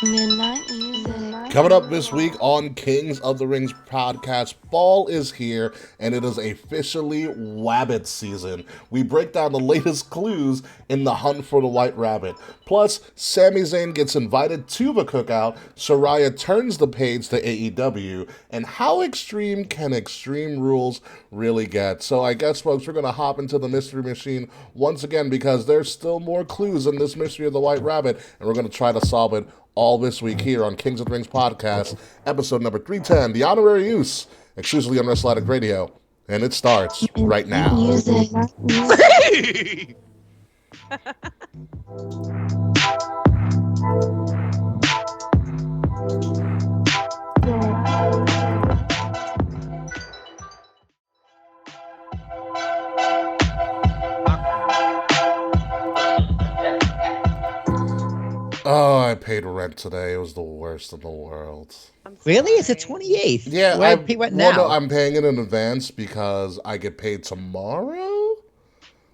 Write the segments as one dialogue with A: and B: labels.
A: Midnight music.
B: Coming up this week on Kings of the Rings podcast, fall is here and it is officially Wabbit season. We break down the latest clues in the hunt for the White Rabbit. Plus, Sami Zayn gets invited to the cookout, Saraya turns the page to AEW, and how extreme can Extreme Rules really get? So I guess, folks, we're going to hop into the mystery machine once again because there's still more clues in this mystery of the White Rabbit, and we're going to try to solve it all this week here on Kings of the Rings podcast, episode number 310, the Honorary Uce, exclusively on Wrestle Addict Radio. And it starts right now.
A: Music.
B: Oh, I paid rent today. It was the worst in the world.
C: Really? It's the 28th.
B: Yeah,
C: Where pay rent now?
B: no, I'm paying it in advance because I get paid tomorrow.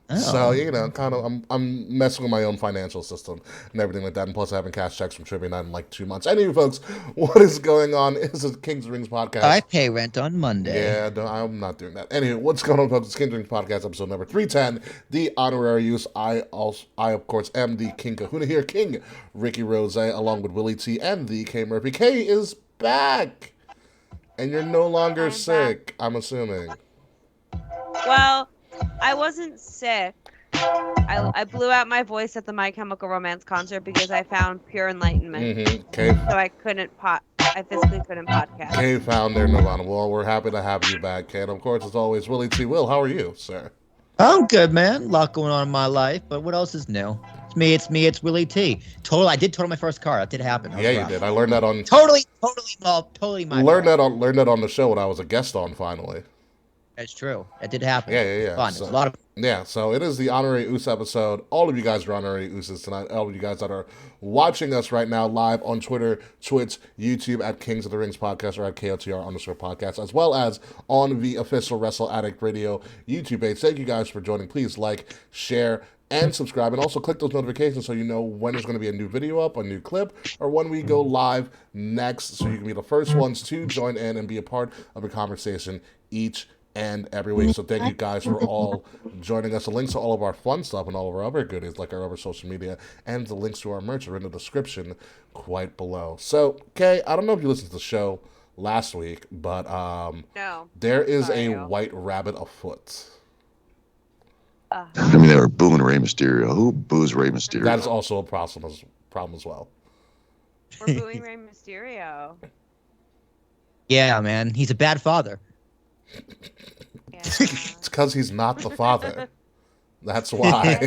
C: Oh.
B: So, kind of, I'm messing with my own financial system and everything like that. And plus, I haven't cashed checks from Trivia Night in like 2 months. Anyway, folks, what is going on? It's a Kings of the Rings podcast.
C: I pay rent on Monday.
B: Yeah, no, I'm not doing that. Anyway, what's going on, folks? It's Kings of the Rings podcast, episode number 310, the Honorary Uce. I, of course, am the King Kahuna here, King Ricky Rose, along with Willie T and the K Murphy. K is back, and you're no longer sick, I'm assuming.
D: Well, I wasn't sick. I blew out my voice at the My Chemical Romance concert because I found pure enlightenment.
B: Okay.
D: So I physically couldn't podcast.
B: Kay found their Nirvana. Well, we're happy to have you back, Kay. And of course, as always, Willie T. Will, how are you, sir?
C: I'm good, man. A lot going on in my life, but what else is new? It's me, it's Willie T. I did total my first car. That did happen.
B: Yeah, you did. I learned that on...
C: Totally my
B: learned that on the show when I was a guest on, finally.
C: That's true. That did happen.
B: Yeah.
C: Fun.
B: So,
C: a lot of...
B: Yeah, so it is the Honorary Uce episode. All of you guys are Honorary Uces tonight. All of you guys that are watching us right now live on Twitter, Twitch, YouTube at Kings of the Rings Podcast or at KOTR_podcast, as well as on the official Wrestle Addict Radio YouTube page. Thank you guys for joining. Please like, share, and subscribe, and also click those notifications so you know when there's going to be a new video up, a new clip, or when we go live next, so you can be the first ones to join in and be a part of the conversation each and every week. So thank you guys for all joining us. The links to all of our fun stuff and all of our other goodies, like our other social media, and the links to our merch are in the description quite below. So, Kay, I don't know if you listened to the show last week, but
D: No.
B: there is a white rabbit afoot.
E: I mean, they were booing Rey Mysterio. Who boos Rey Mysterio?
B: That is also a problem as well.
D: We're booing Rey Mysterio.
C: Yeah, man. He's a bad father.
D: Yeah.
B: It's because he's not the father. That's why.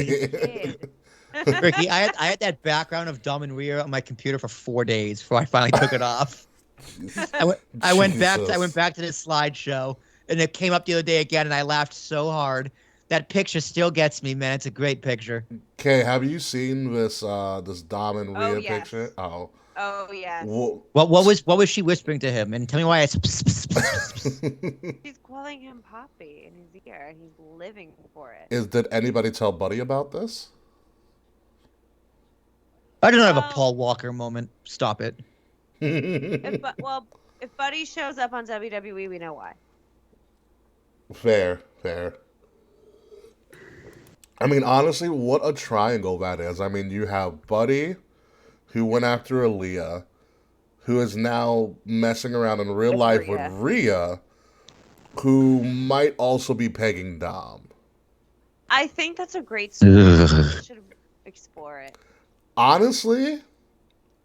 C: Ricky, I had that background of Dom and Rhea on my computer for 4 days before I finally took it off. I went back to this slideshow, and it came up the other day again, and I laughed so hard. That picture still gets me, man. It's a great picture.
B: Okay, have you seen this Dom and Rhea picture? Oh.
D: Oh yes.
C: What was she whispering to him? And tell me why it's.
D: She's calling him Poppy in his ear, and he's living for it.
B: Did anybody tell Buddy about this?
C: I don't have a Paul Walker moment. Stop it.
D: If Buddy shows up on WWE, we know why.
B: Fair. I mean, honestly, what a triangle that is. I mean, you have Buddy, who went after Aaliyah, who is now messing around in real life with Rhea, who might also be pegging Dom.
D: I think that's a great story. We should explore it.
B: Honestly,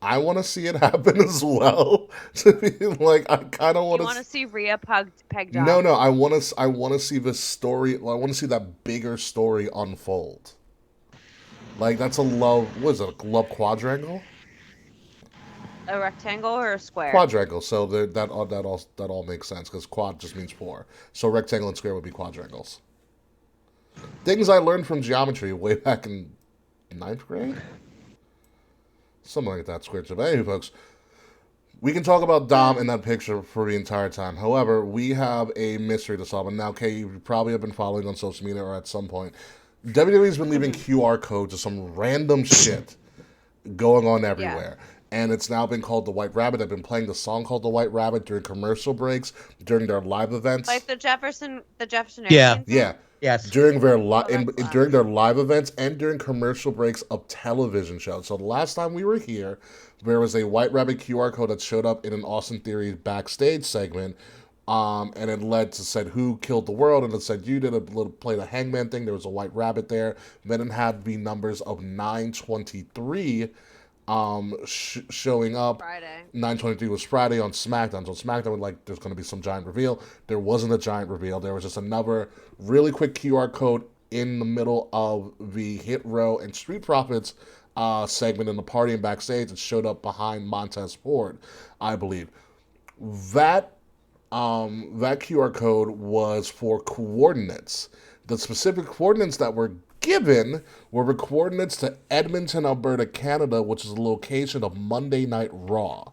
B: I want to see it happen as well. To be like, I kind of want to.
D: You want to see Rhea peg Dom?
B: No. I want to see this story. I want to see that bigger story unfold. Like, that's a love. What is it? A love quadrangle?
D: A rectangle or a square?
B: Quadrangle. So that all makes sense because quad just means four. So rectangle and square would be quadrangles. Things I learned from geometry way back in 9th grade. Something like that, square. But anyway, folks, we can talk about Dom in that picture for the entire time. However, we have a mystery to solve. And now, Kay, you probably have been following on social media or at some point. WWE's been leaving QR codes of some random shit going on everywhere. Yeah. and it's now been called the White Rabbit. They've been playing the song called the White Rabbit during commercial breaks, during their live events.
D: Like the Jefferson
C: Yeah.
D: Airplane song?
B: Yeah.
C: Yes.
B: During their
D: that's
B: during their live events and during commercial breaks of television shows. So the last time we were here, there was a White Rabbit QR code that showed up in an Austin Theory backstage segment, and it led to said who killed the world, and it said you did a little play the Hangman thing. There was a White Rabbit there. Then it had the numbers of 923 showing up.
D: Friday.
B: 923 was Friday on SmackDown. So SmackDown was like, there's going to be some giant reveal. There wasn't a giant reveal. There was just another really quick QR code in the middle of the Hit Row and Street Profits segment in the party and backstage. It showed up behind Montez Ford, I believe. That QR code was for coordinates. The specific coordinates that were given were the coordinates to Edmonton, Alberta, Canada, which is the location of Monday Night Raw.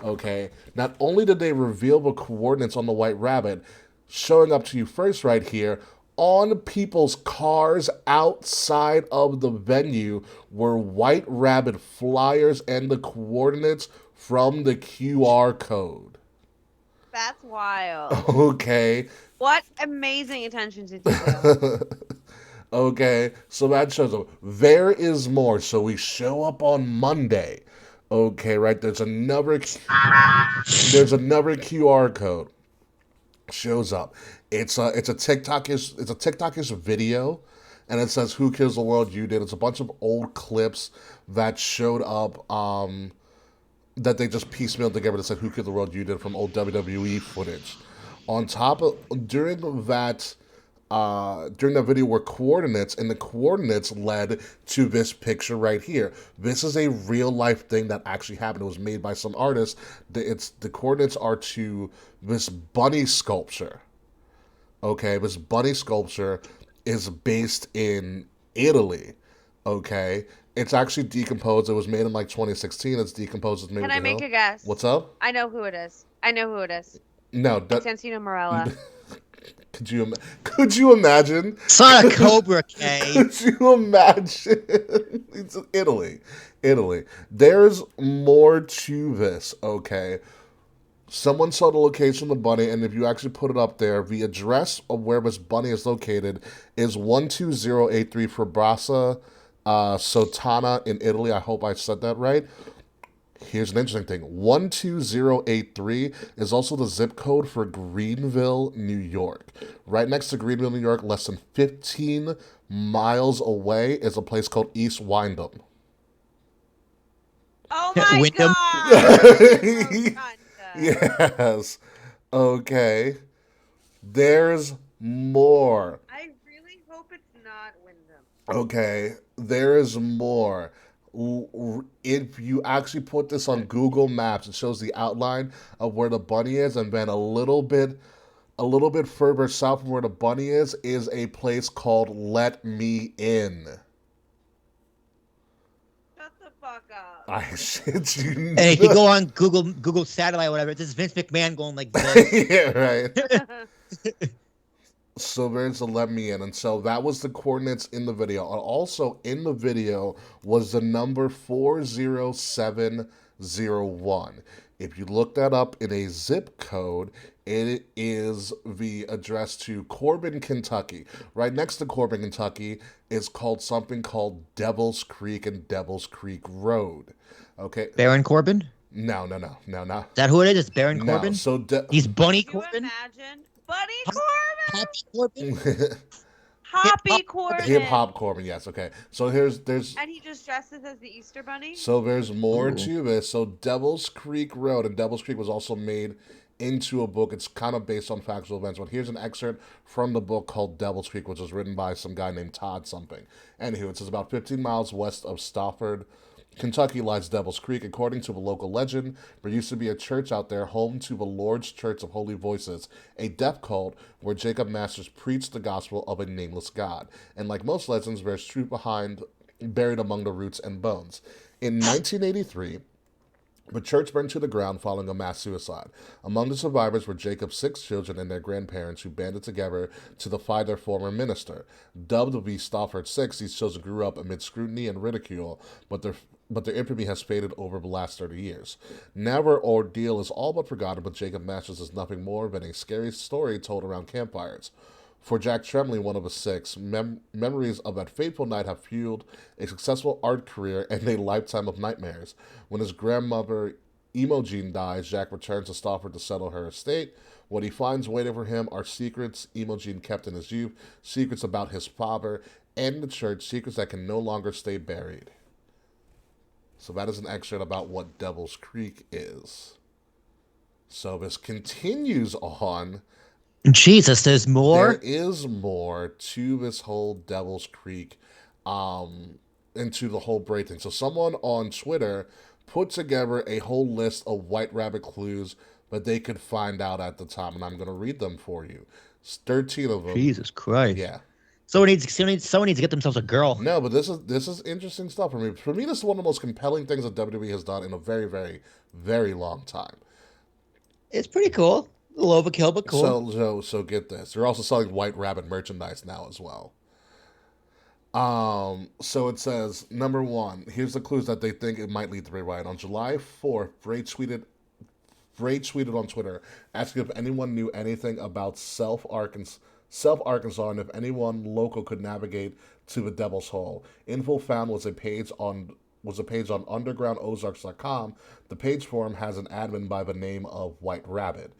B: Okay? Not only did they reveal the coordinates on the White Rabbit, showing up to you first right here, on people's cars outside of the venue were White Rabbit flyers and the coordinates from the QR code.
D: That's wild.
B: Okay.
D: What amazing attention to detail.
B: Okay, so that shows up. There is more. So we show up on Monday. Okay, right? There's another QR code. Shows up. It's a TikTokish video, and it says "Who Kills the World? You Did." It's a bunch of old clips that showed up that they just piecemealed together that said "Who Killed the World? You Did" from old WWE footage. On top of during that video were coordinates, and the coordinates led to this picture right here. This is a real life thing that actually happened. It was made by some artist. The coordinates are to this bunny sculpture. Okay, this bunny sculpture is based in Italy. Okay, it's actually decomposed. It was made in like 2016. It's decomposed. It's made.
D: Can I make a guess?
B: What's up?
D: I know who it is.
B: No,
D: Santino Marella.
B: Could you imagine?
C: It's not a Cobra K.
B: Could you imagine? It's Italy. There's more to this, okay? Someone saw the location of the bunny, and if you actually put it up there, the address of where this bunny is located is 12083 Brasa Sotana in Italy. I hope I said that right. Here's an interesting thing. 12083 is also the zip code for Greenville, New York. Right next to Greenville, New York, less than 15 miles away, is a place called East Windham.
D: Oh my
C: Wyndham?
D: God!
B: Yes. Okay. There's more.
D: I really hope it's not Wyndham.
B: Okay. There is more. If you actually put this on Google Maps, it shows the outline of where the bunny is, and then a little bit further south from where the bunny is a place called Let Me In.
D: Shut the fuck up.
B: I shit you.
C: And if you go on Google Satellite or whatever, it's just Vince McMahon going like this.
B: Yeah, right. So there's the Let Me In. And so that was the coordinates in the video. And also in the video was the number 40701. If you look that up in a zip code, it is the address to Corbin, Kentucky. Right next to Corbin, Kentucky is called something called Devil's Creek and Devil's Creek Road. Okay.
C: Baron Corbin?
B: No.
C: Is that who it is? It's Baron Corbin?
B: No, so
C: He's Bunny
D: Can you
C: Corbin?
D: imagine? Buddy
C: Happy Corbin?
D: Hoppy Corbin.
B: Hip Hop Corbin, yes, okay. So there's
D: And he just dresses as the Easter Bunny?
B: so there's more to this. So Devil's Creek Road, and Devil's Creek was also made into a book. It's kind of based on factual events, but here's an excerpt from the book called Devil's Creek, which was written by some guy named Todd something. Anywho, it says about 15 miles west of Stafford, Kentucky lies Devil's Creek. According to the local legend, there used to be a church out there home to the Lord's Church of Holy Voices, a death cult where Jacob Masters preached the gospel of a nameless God. And like most legends, there's truth buried among the roots and bones. In 1983, the church burned to the ground following a mass suicide. Among the survivors were Jacob's 6 children and their grandparents who banded together to defy their former minister. Dubbed the Stafford Six, these children grew up amid scrutiny and ridicule, but their but their infamy has faded over the last 30 years. Now our ordeal is all but forgotten, but Jacob Masters is nothing more than a scary story told around campfires. For Jack Tremblay, one of the six, memories of that fateful night have fueled a successful art career and a lifetime of nightmares. When his grandmother, Imogen, dies, Jack returns to Stafford to settle her estate. What he finds waiting for him are secrets Imogen kept in his youth, secrets about his father and the church, secrets that can no longer stay buried. So that is an excerpt about what Devil's Creek is. So this continues on.
C: Jesus, there's more?
B: There is more to this whole Devil's Creek, into the whole braid thing. So someone on Twitter put together a whole list of White Rabbit clues that they could find out at the time, and I'm going to read them for you. It's 13 of them.
C: Jesus Christ.
B: Yeah.
C: Someone needs to get themselves a girl.
B: No, but this is interesting stuff for me. For me, this is one of the most compelling things that WWE has done in a very, very, very long time.
C: It's pretty cool. A little overkill, but cool.
B: So get this. They're also selling White Rabbit merchandise now as well. So it says, number one, here's the clues that they think it might lead to Bray Wyatt. On July 4th, Bray tweeted on Twitter asking if anyone knew anything about Self Arkansas, and if anyone local could navigate to the Devil's Hole. Info found was a page on undergroundozarks.com. The page forum has an admin by the name of White Rabbit.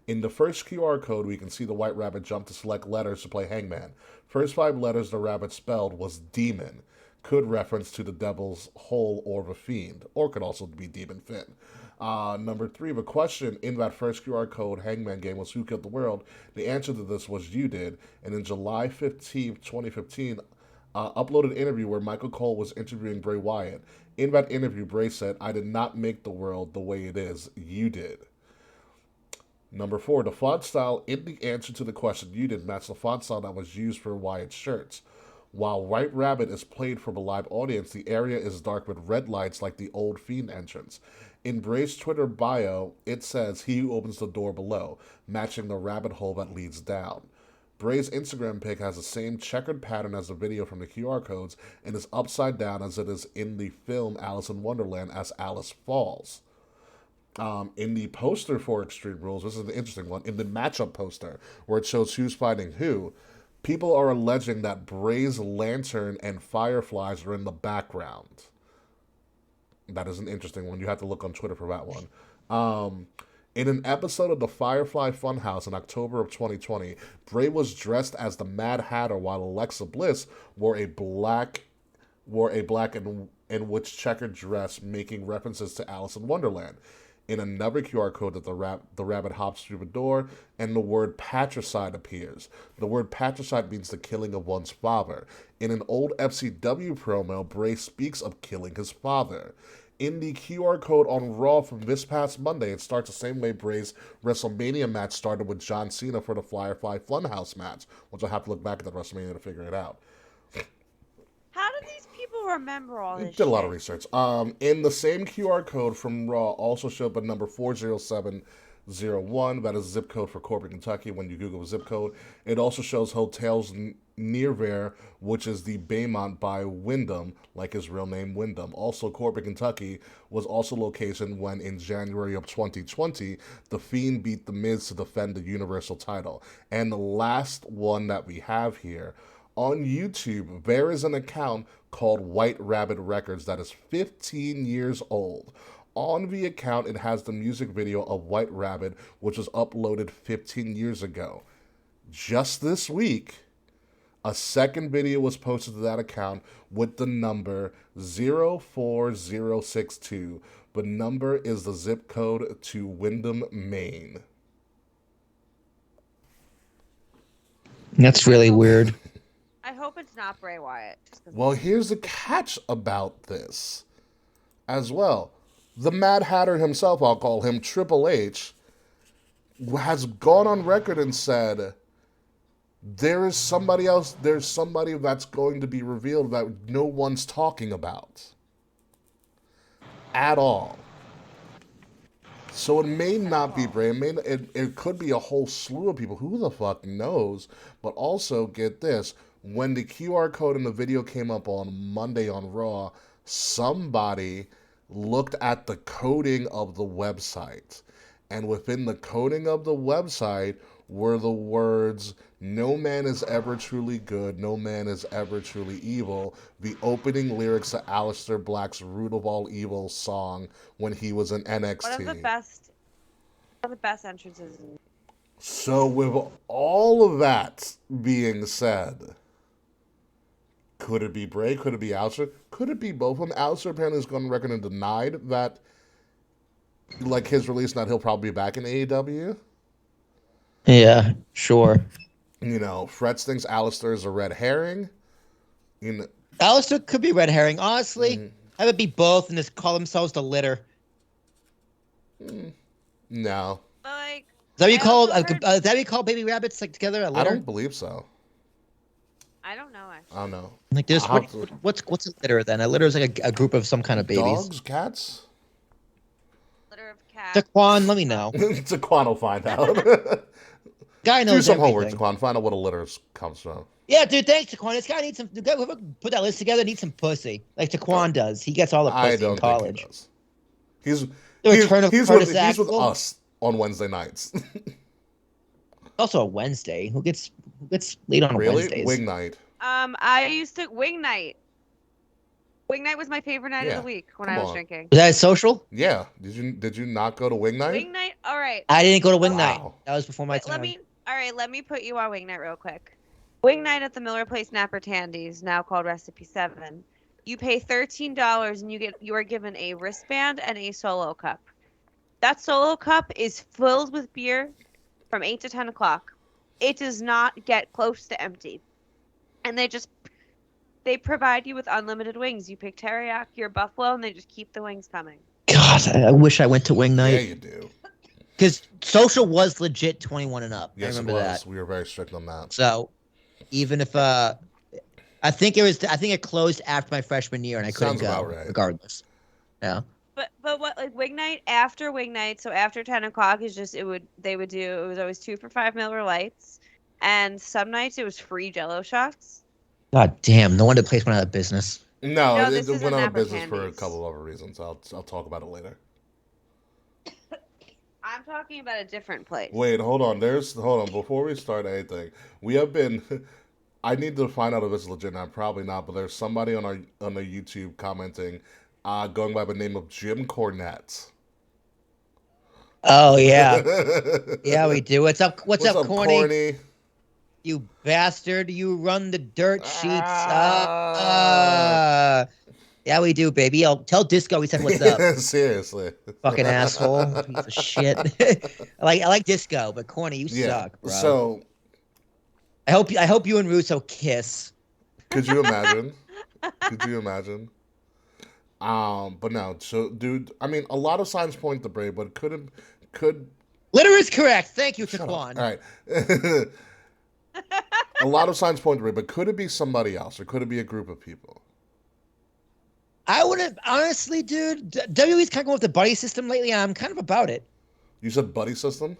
B: In the first QR code, we can see the White Rabbit jump to select letters to play Hangman. First 5 letters the rabbit spelled was demon. Could reference to the Devil's Hole or the Fiend, or could also be Demon Finn. Number 3, the question in that first QR code Hangman game was who killed the world. The answer to this was you did. And in July 15th, 2015, uploaded an interview where Michael Cole was interviewing Bray Wyatt. In that interview, Bray said, "I did not make the world the way it is. You did." Number 4, the font style in the answer to the question you did matched the font style that was used for Wyatt's shirts. While White Rabbit is played for the live audience, the area is dark with red lights like the old Fiend entrance. In Bray's Twitter bio, it says he who opens the door below, matching the rabbit hole that leads down. Bray's Instagram pic has the same checkered pattern as the video from the QR codes and is upside down as it is in the film Alice in Wonderland as Alice falls. In the poster for Extreme Rules, this is the interesting one, in the matchup poster, where it shows who's fighting who, people are alleging that Bray's lantern and fireflies are in the background. That is an interesting one. You have to look on Twitter for that one. In an episode of the Firefly Funhouse in October of 2020, Bray was dressed as the Mad Hatter while Alexa Bliss wore a black and witch checkered dress, making references to Alice in Wonderland. In another QR code that the rabbit hops through the door, and the word patricide appears. The word patricide means the killing of one's father. In an old FCW promo, Bray speaks of killing his father. In the QR code on Raw from this past Monday, it starts the same way Bray's WrestleMania match started with John Cena for the Firefly Funhouse match, which I'll have to look back at that WrestleMania to figure it out.
D: How do these people remember all this
B: Did a lot of research. In the same QR code from Raw also showed the number 40701. That is zip code for Corbin, Kentucky. When you Google the zip code, it also shows hotels near there, which is the Baymont by Wyndham, like his real name, Wyndham. Also, Corbin, Kentucky was also location when in January of 2020, The Fiend beat The Miz to defend the Universal title. And the last one that we have here, on YouTube, there is an account called White Rabbit Records that is 15 years old. On the account, it has the music video of White Rabbit, which was uploaded 15 years ago. Just this week, a second video was posted to that account with the number 04062. The number is the zip code to Wyndham, Maine.
C: That's really weird.
D: I hope it's not Bray Wyatt.
B: Well, here's the catch about this as well. The Mad Hatter himself, I'll call him, Triple H, has gone on record and said, there's somebody that's going to be revealed that no one's talking about at all. So it may not be Bray. It could be a whole slew of people. Who the fuck knows? But also, get this. When the QR code in the video came up on Monday on Raw, somebody looked at the coding of the website, and within the coding of the website were the words, "No man is ever truly good, no man is ever truly evil," the opening lyrics to Aleister Black's Root of All Evil song when he was in NXT.
D: One of the best entrances.
B: So with all of that being said, could it be Bray? Could it be Aleister? Could it be both of them? Aleister apparently has gone on record and denied that, like, his release, that he'll probably be back in AEW.
C: Yeah, sure.
B: You know, Fretz thinks Aleister is a red herring. You know,
C: Aleister could be red herring. Honestly, I would be both and just call themselves the litter.
B: no.
D: But like,
C: Is that what you call?
D: also heard-
C: Is that what you call baby rabbits like together? A
B: I
C: litter?
B: don't believe so.
D: I don't know actually.
B: I don't know.
C: Like there's
B: I'll have to-
C: what's a litter then? A litter is like a group of some kind of babies.
B: Dogs, cats?
D: Litter of cats.
C: Daquan, let me know.
B: Taquan will find out.
C: Guy knows
B: Do some homework,
C: everything.
B: Taquan. Find out what a litter comes from.
C: Yeah, dude, thanks, Taquan. This guy needs some. Whoever put that list together needs some pussy, like Taquan does. He gets all the
B: I
C: pussy
B: don't
C: in college.
B: think he does.
C: The return of
B: He's
C: Curtis
B: with
C: Axel.
B: us on Wednesday nights.
C: Also a Wednesday. Who gets laid on
B: Really?
C: Wednesdays?
B: Wing night.
D: I used to wing night. Wing night was my favorite night
B: Yeah,
D: of the week when
B: come
D: I was
B: on.
D: drinking.
C: Was that a social?
B: Yeah. Did you not go to wing night?
D: Wing night. All right.
C: I didn't go to wing
B: Wow.
C: night. That was before my
D: Wait,
C: time.
D: let me put you on wing night real quick. Wing night at the Miller Place Napper Tandy's, now called Recipe 7. You pay $13 and you are given a wristband and a solo cup. That solo cup is filled with beer from 8 to 10 o'clock. It does not get close to empty. And they provide you with unlimited wings. You pick teriyaki or buffalo, and they just keep the wings coming.
C: God, I wish I went to wing
B: Yeah,
C: night
B: you do.
C: because social was legit 21 and up.
B: Yes,
C: I
B: it
C: remember
B: was.
C: that.
B: We were very strict on that.
C: So even if I think it closed after my freshman year and I couldn't
B: Sounds
C: go
B: about right.
C: regardless. Yeah.
D: But what, like, wing night, after wing night, so after 10 o'clock is just, it was always 2 for $5 Miller Lights, and some nights it was free Jello shots.
C: God damn, no wonder the place went out of business.
B: No,
D: No,
B: it
D: this isn't
B: went out of
D: Napper
B: business for a
D: Candies.
B: couple of other reasons. I'll talk about it later.
D: I'm talking about a different place.
B: Wait, hold on. Before we start anything, we have been. I need to find out if it's legit. Now, probably not, but there's somebody on the YouTube commenting, going by the name of Jim Cornette.
C: Oh yeah. Yeah, we do. What's up, Corny?
B: Corny?
C: You bastard, you run the dirt sheets. Yeah, we do, baby. Tell Disco we said what's up.
B: Seriously.
C: Fucking asshole. Piece of shit. I like Disco, but Corny, you suck, bro.
B: So
C: I hope you and Russo kiss.
B: could you imagine? But no, so dude, I mean, a lot of signs point to Bray, but could
C: Litter is correct. Thank you,
B: shut up.
C: Taquan.
B: All right. A lot of signs point to Bray, but could it be somebody else, or could it be a group of people?
C: I would have honestly, dude. WWE's kind of going with the buddy system lately. I'm kind of about it.
B: You said buddy system?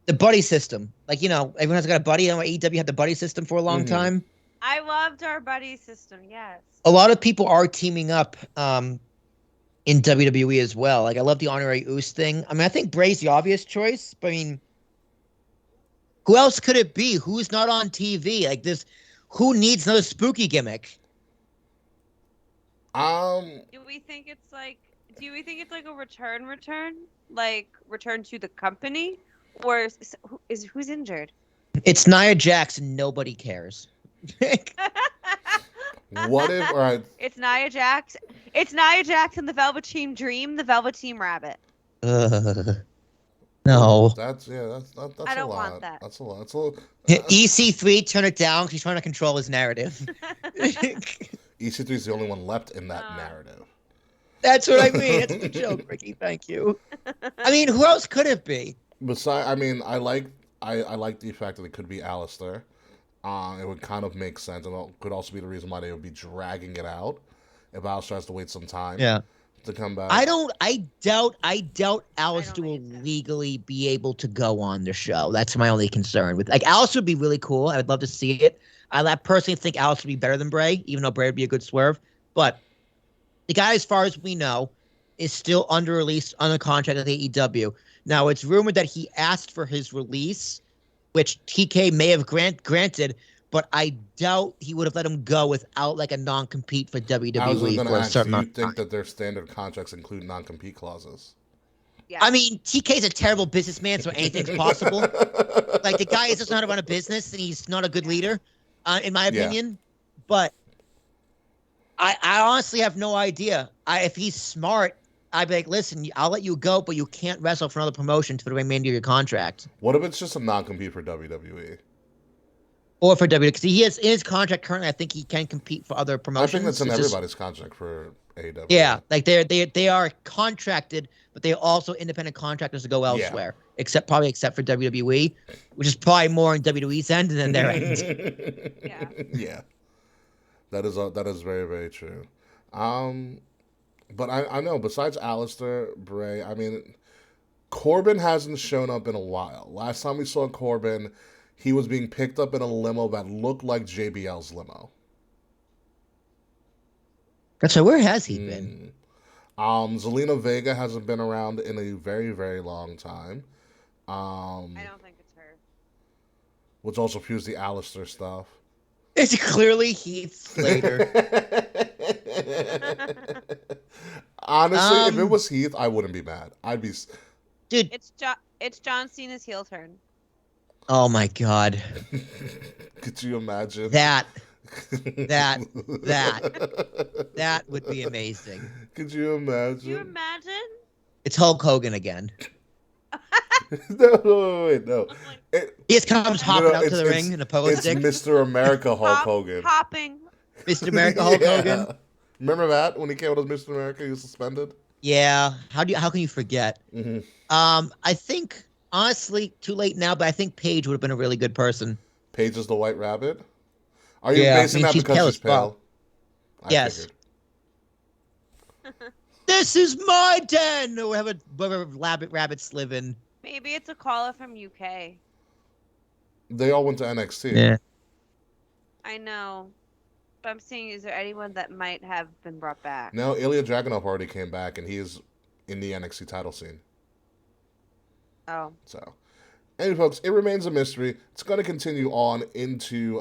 C: The buddy system, like everyone has got a buddy. I know AEW had the buddy system for a long time.
D: I loved our buddy system, yes.
C: A lot of people are teaming up in WWE as well. Like I love the Honorary Uce thing. I mean, I think Bray's the obvious choice, but I mean, who else could it be? Who's not on TV? Like this, who needs another spooky gimmick?
D: Do we think it's like a return? Like return to the company? Or who's injured?
C: It's Nia Jax and nobody cares.
B: What if? All right.
D: It's Nia Jax. It's Nia Jax and the Velveteen Dream, the Velveteen Rabbit.
C: No.
B: That's
D: I don't
B: a lot.
D: want that.
B: That's a lot. That's a little.
C: EC3, turn it down because he's trying to control his narrative.
B: EC3 is the only one left in that narrative.
C: That's what I mean. That's the joke, Ricky. Thank you. I mean, who else could it be?
B: Besides, I mean, I like the fact that it could be Aleister. It would kind of make sense, and it could also be the reason why they would be dragging it out if Aleister has to wait some time.
C: Yeah.
B: To come back.
C: I doubt Aleister
D: think
C: will
D: so.
C: legally be able to go on the show. That's my only concern with Aleister would be really cool. I would love to see it. I personally think Aleister would be better than Bray, even though Bray would be a good swerve. But The guy, as far as we know, is still under release on a contract with AEW. Now, it's rumored that he asked for his release, which TK may have granted, but I doubt he would have let him go without like a non-compete for WWE
B: I was going to
C: for a
B: ask,
C: certain
B: do you
C: amount of time.
B: think that their standard contracts include non-compete clauses?
D: Yeah.
C: I mean, TK's a terrible businessman, so anything's possible. Like, the guy doesn't know how to run a business, and he's not a good leader, in my opinion. But I honestly have no idea. If he's smart, I'd be like, listen, I'll let you go, but you can't wrestle for another promotion for the remainder of your contract.
B: What if it's just a non-compete for WWE?
C: Or for WWE, because he has in his contract currently, I think he can compete for other
B: I
C: promotions.
B: think that's in
C: It's just-
B: everybody's contract for AEW.
C: yeah, like they are contracted, but they are also independent contractors to go elsewhere, except for WWE, which is probably more on WWE's end than their end.
D: Yeah.
B: Yeah. That is very, very true. But I know, besides Alistair, Bray, I mean, Corbin hasn't shown up in a while. Last time we saw Corbin, he was being picked up in a limo that looked like JBL's limo.
C: So where has he been?
B: Zelina Vega hasn't been around in a very, very long time.
D: I don't think it's her.
B: Which also proves the Alistair stuff.
C: It's clearly Heath Slater.
B: Honestly, if it was Heath, I wouldn't be mad. I'd be...
C: Dude.
D: It's John Cena's heel turn.
C: Oh my God.
B: Could you imagine?
C: That would be amazing.
B: Could you imagine?
D: Could you imagine?
C: It's Hulk Hogan again.
B: No.
C: He just comes hopping out to the ring in a pogo stick.
B: It's Mr. America Hulk Hogan.
D: Hopping.
C: Mr. America Hulk Hogan.
B: Remember that when he came with Mr. America, he was suspended.
C: Yeah. How can you forget?
B: Mm-hmm.
C: I think honestly, too late now, but I think Paige would have been a really good person.
B: Paige is the White Rabbit. Are you basing that because she's pale?
C: Yes. This is my den. Or have a rabbits live in.
D: Maybe it's a caller from UK.
B: They all went to NXT.
C: Yeah.
D: I know. But I'm seeing, is there anyone that might have been brought back?
B: No, Ilya Dragunov already came back, and he is in the NXT title scene.
D: Oh.
B: So, anyway, folks, it remains a mystery. It's going to continue on into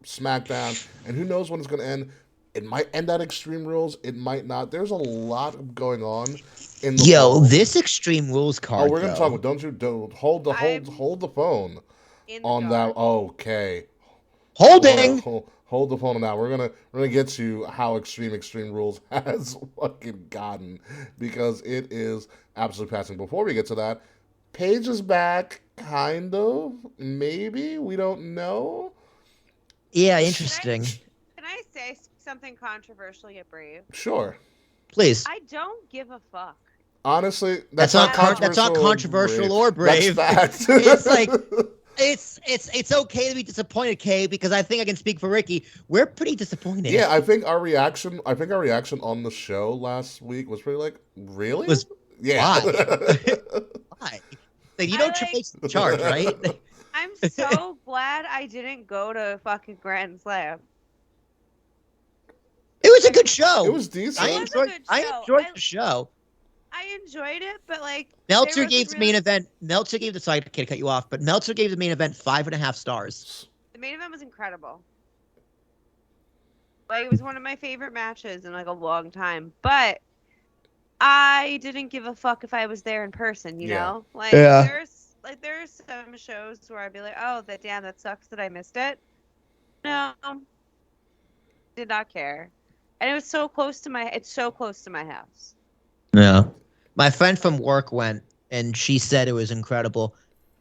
B: SmackDown, and who knows when it's going to end. It might end at Extreme Rules. It might not. There's a lot going on in the fall.
C: This Extreme Rules card.
B: Oh, we're going to talk about. Don't hold the phone on that. Okay.
C: Holding.
B: Hold the phone on that. We're gonna get to how Extreme Rules has fucking gotten, because it is absolutely passing. Before we get to that, Paige is back, kind of, maybe, we don't know.
C: Yeah, interesting.
D: Can I say something controversial yet brave?
B: Sure.
C: Please.
D: I don't give a fuck.
B: Honestly,
C: that's not controversial or brave.
B: That's fact.
C: It's like it's okay to be disappointed, Kay, because I think I can speak for Ricky. We're pretty disappointed.
B: Yeah, I think our reaction on the show last week was pretty like, really?
C: Why? Why? Like, you know Triple H's in charge, right?
D: I'm so glad I didn't go to fucking Grand Slam.
C: It was a good show.
B: It was decent.
C: I enjoyed the show.
D: I enjoyed it, but like
C: Meltzer gave the main event. Sorry to cut you off, but Meltzer gave the main event 5.5 stars.
D: The main event was incredible. Like, it was one of my favorite matches in like a long time, but I didn't give a fuck if I was there in person. You know, like there's some shows where I'd be like, oh, that sucks that I missed it. No, did not care, and it was so close to my. It's so close to my house.
C: Yeah. My friend from work went, and she said it was incredible.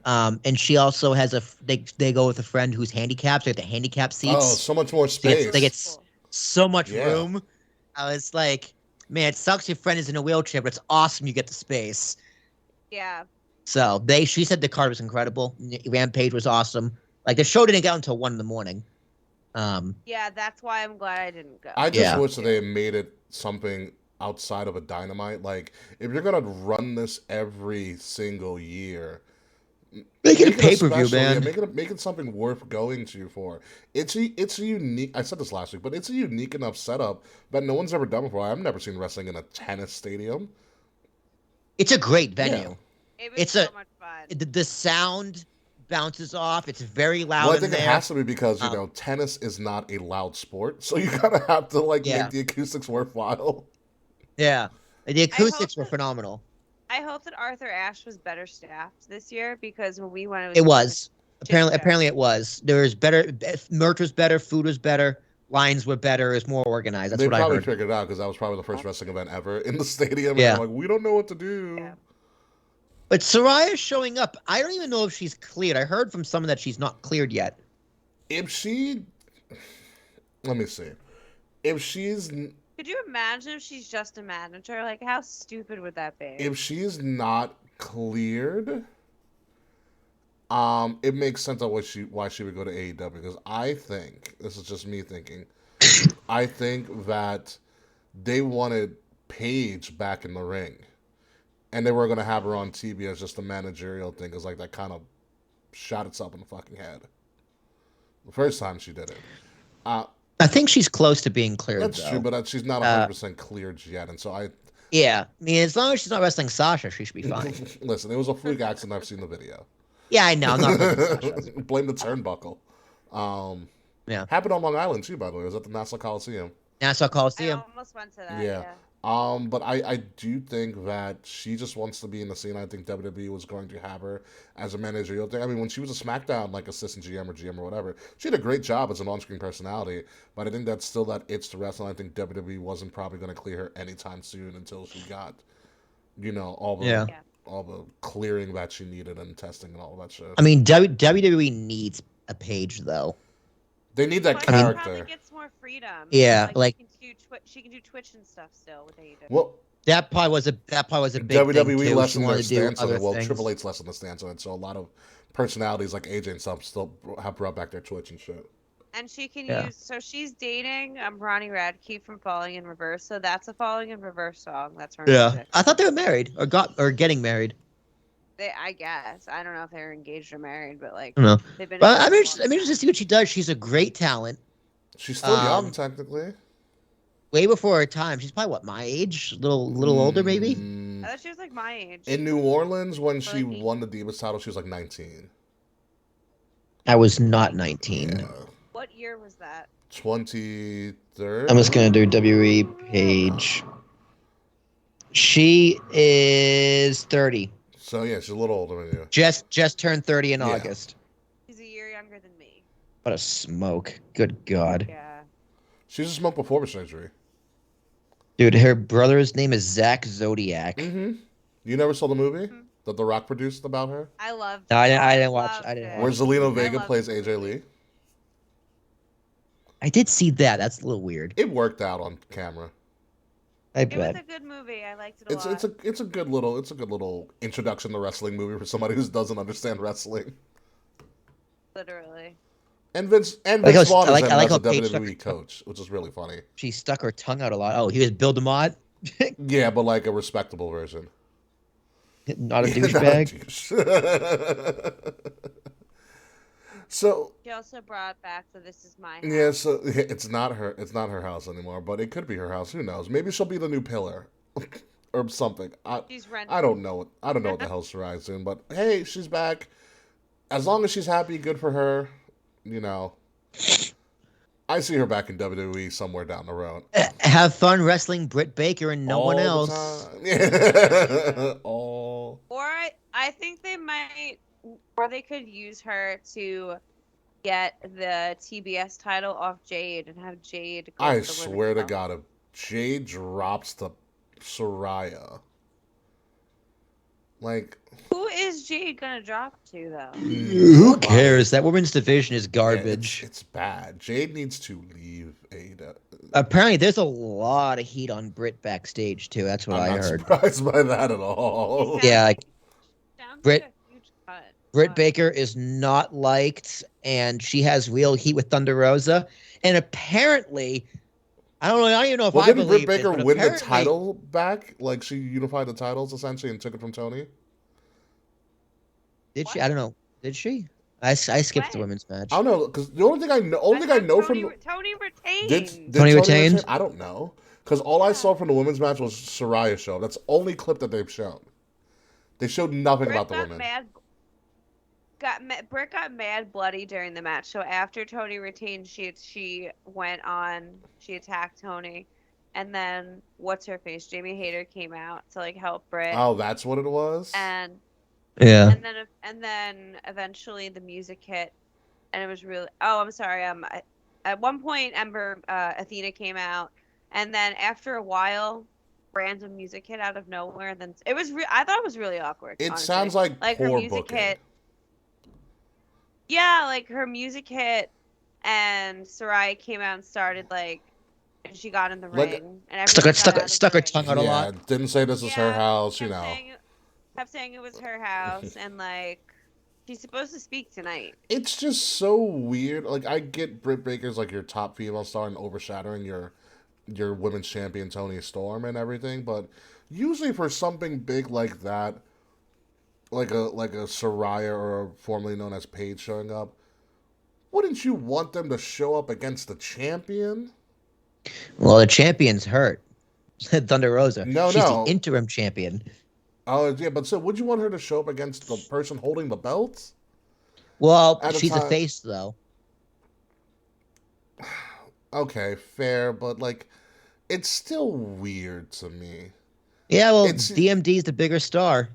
C: And she also has they go with a friend who's handicapped. They get the handicap seats.
B: Oh, so much more space.
C: They get so much room. I was like, man, it sucks your friend is in a wheelchair, but it's awesome you get the space.
D: Yeah.
C: So she said the card was incredible. Rampage was awesome. Like, the show didn't get until 1 a.m.
D: Yeah, that's why I'm glad I didn't go.
B: I just wish that they had made it something outside of a Dynamite. Like, if you're gonna run this every single year,
C: Make it a
B: Make
C: pay-per-view,
B: special,
C: man.
B: Yeah, make it something worth going to for. It's a unique. I said this last week, but it's a unique enough setup that no one's ever done before. I've never seen wrestling in a tennis stadium.
C: It's a great venue.
D: It was so much fun.
C: The sound bounces off. It's very loud.
B: Well, I think it has to be because tennis is not a loud sport, so you gotta have to make the acoustics worthwhile.
C: Yeah, the acoustics were phenomenal.
D: I hope that Arthur Ashe was better staffed this year because when we went,
C: it was apparently it was. There was better. Merch was better. Food was better. Lines were better. It was more organized. That's what I heard. They
B: probably figured it out because that was probably the first wrestling event ever in the stadium.
C: Yeah,
B: and they're like, we don't know what to do.
D: Yeah.
C: But Saraya's showing up. I don't even know if she's cleared. I heard from someone that she's not cleared yet.
B: Let me see. If she's...
D: Could you imagine if she's just a manager? Like, how stupid would that be?
B: If she's not cleared, it makes sense on why she would go to AEW. Because I think, this is just me thinking, I think that they wanted Paige back in the ring. And they were going to have her on TV as just a managerial thing. Because, that kind of shot itself in the fucking head. The first time she did it.
C: I think she's close to being cleared.
B: That's true, but she's not 100% cleared yet, and so I.
C: Yeah, I mean, as long as she's not wrestling Sasha, she should be fine.
B: Listen, it was a freak accident. I've seen the video.
C: Yeah, I know. I'm not
B: blame the turnbuckle.
C: Yeah,
B: happened on Long Island too. By the way, it was at the Nassau Coliseum.
C: Nassau Coliseum.
D: I almost went to that.
B: Yeah. But I do think that she just wants to be in the scene. I think WWE was going to have her as a managerial thing. I mean, when she was a SmackDown assistant GM or GM or whatever, she did a great job as an on-screen personality. But I think that's still that itch to wrestle. I think WWE wasn't probably going to clear her anytime soon until she got, all the clearing that she needed and testing and all that shit.
C: I mean, WWE needs a Paige though.
B: They need that character.
D: She probably gets more freedom.
C: Yeah,
D: she can do Twitch and stuff still with AEW.
B: Well,
C: that probably was a big
B: WWE
C: thing too.
B: lessened their stance on it. Well, Triple H lessened the stance on it, so a lot of personalities like AJ and stuff still have brought back their Twitch and shit.
D: And she can use. So she's dating Ronnie Radke from Falling in Reverse. So that's a Falling in Reverse song. That's her music.
C: I thought they were married or getting married.
D: I guess I don't know if they're engaged or married, but
C: I don't know.
D: They've been.
C: But I'm interested to see what she does. She's a great talent.
B: She's still young, technically.
C: Way before her time. She's probably my age, a little older, maybe.
D: I thought she was my age.
B: In New Orleans, when she won the Divas title, she was 19.
C: I was not 19.
B: Yeah.
D: What year was that?
B: 23rd.
C: I'm just gonna do WE Paige. She is 30.
B: So yeah, she's a little older than you.
C: Just turned 30 in August.
D: She's a year younger than me.
C: What a smoke! Good God.
D: Yeah.
B: She used to smoke before the surgery.
C: Dude, her brother's name is Zach Zodiac.
B: Mm-hmm. You never saw the movie that The Rock produced about her?
D: I loved.
C: No, I didn't watch.
B: Where Zelina Vega plays AJ Lee.
C: I did see that. That's a little weird.
B: It worked out on camera.
C: I bet.
D: It was a good movie. I liked it a lot.
B: It's a good little introduction to wrestling movie for somebody who doesn't understand wrestling.
D: Literally.
B: And Vince Vaughn is as a WWE coach, which is really funny.
C: She stuck her tongue out a lot. Oh, he was Bill DeMott?
B: Yeah, but a respectable version.
C: Not a douchebag.
B: So
D: she also brought back the "This Is My House."
B: Yeah, so it's not her house anymore, but it could be her house. Who knows? Maybe she'll be the new pillar. Or something. I don't know. I don't know what the hell Saraya's doing, but hey, she's back. As long as she's happy, good for her. I see her back in WWE somewhere down the road.
C: Have fun wrestling Britt Baker and no one else.
B: Or
D: I think they might, or they could use her to get the TBS title off Jade and have Jade.
B: I swear to God, if Jade drops to Saraya,
D: who is Jade gonna drop to though?
C: Who cares? That women's division is garbage.
B: Yeah, it's bad. Jade needs to leave AEW.
C: Apparently, there's a lot of heat on Britt backstage too. That's what I heard.
B: I'm not surprised by that at all.
C: Yeah, Britt Baker is not liked, and she has real heat with Thunder Rosa. And apparently, I don't even know if I believe
B: didn't Britt Baker win the title back? She unified the titles essentially and took it from Tony.
C: Did she?
D: What?
C: I don't know. Did she? I skipped the
D: When?
C: women's match.
B: I don't know because the only thing I know
D: Tony,
B: from
D: Tony
B: did
D: retained.
B: did
C: Tony
B: Tony retain?
C: retained?
B: I don't know because all I saw from the women's match was Saraya show. That's the only clip that they've shown. They showed nothing about the women.
D: Britt got mad bloody during the match. So after Tony retained, she went on. She attacked Tony, and then what's her face? Jamie Hayter came out to like help Britt,
B: Oh, that's what it was.
D: and
C: Yeah.
D: and then eventually the music hit, and it was really. Oh, I'm sorry. At one point, Athena came out, and then after a while, random music hit out of nowhere. And then it was. I thought it was really awkward.
B: It
D: honestly.
B: sounds like
D: her
B: poor
D: music
B: booking.
D: hit. Yeah, like her music hit, and Saraya came out and started and she got in the
B: Like-
D: ring, and everyone got out of
C: Stuck
D: the
C: her
D: ring.
C: tongue out a
B: Yeah,
C: lot.
B: didn't say this is her
D: Yeah,
B: house. You
D: kept
B: know,
D: kept saying it was her house, and she's supposed to speak tonight.
B: it's just so weird. Like I get Britt Baker's like your top female star and overshadowing your women's champion Toni Storm and everything, but usually for something big like that, like a Saraya or formerly known as Paige showing up, wouldn't you want them to show up against the champion?
C: Well, the champion's hurt. Thunder Rosa.
B: No,
C: She's
B: no.
C: the interim champion.
B: Oh yeah, but so would you want her to show up against the person holding the belt?
C: Well,
B: At a
C: she's a
B: time-
C: face though.
B: Okay, fair, but like, it's still weird to me.
C: Yeah, well,
B: It's-
C: DMD's the bigger star.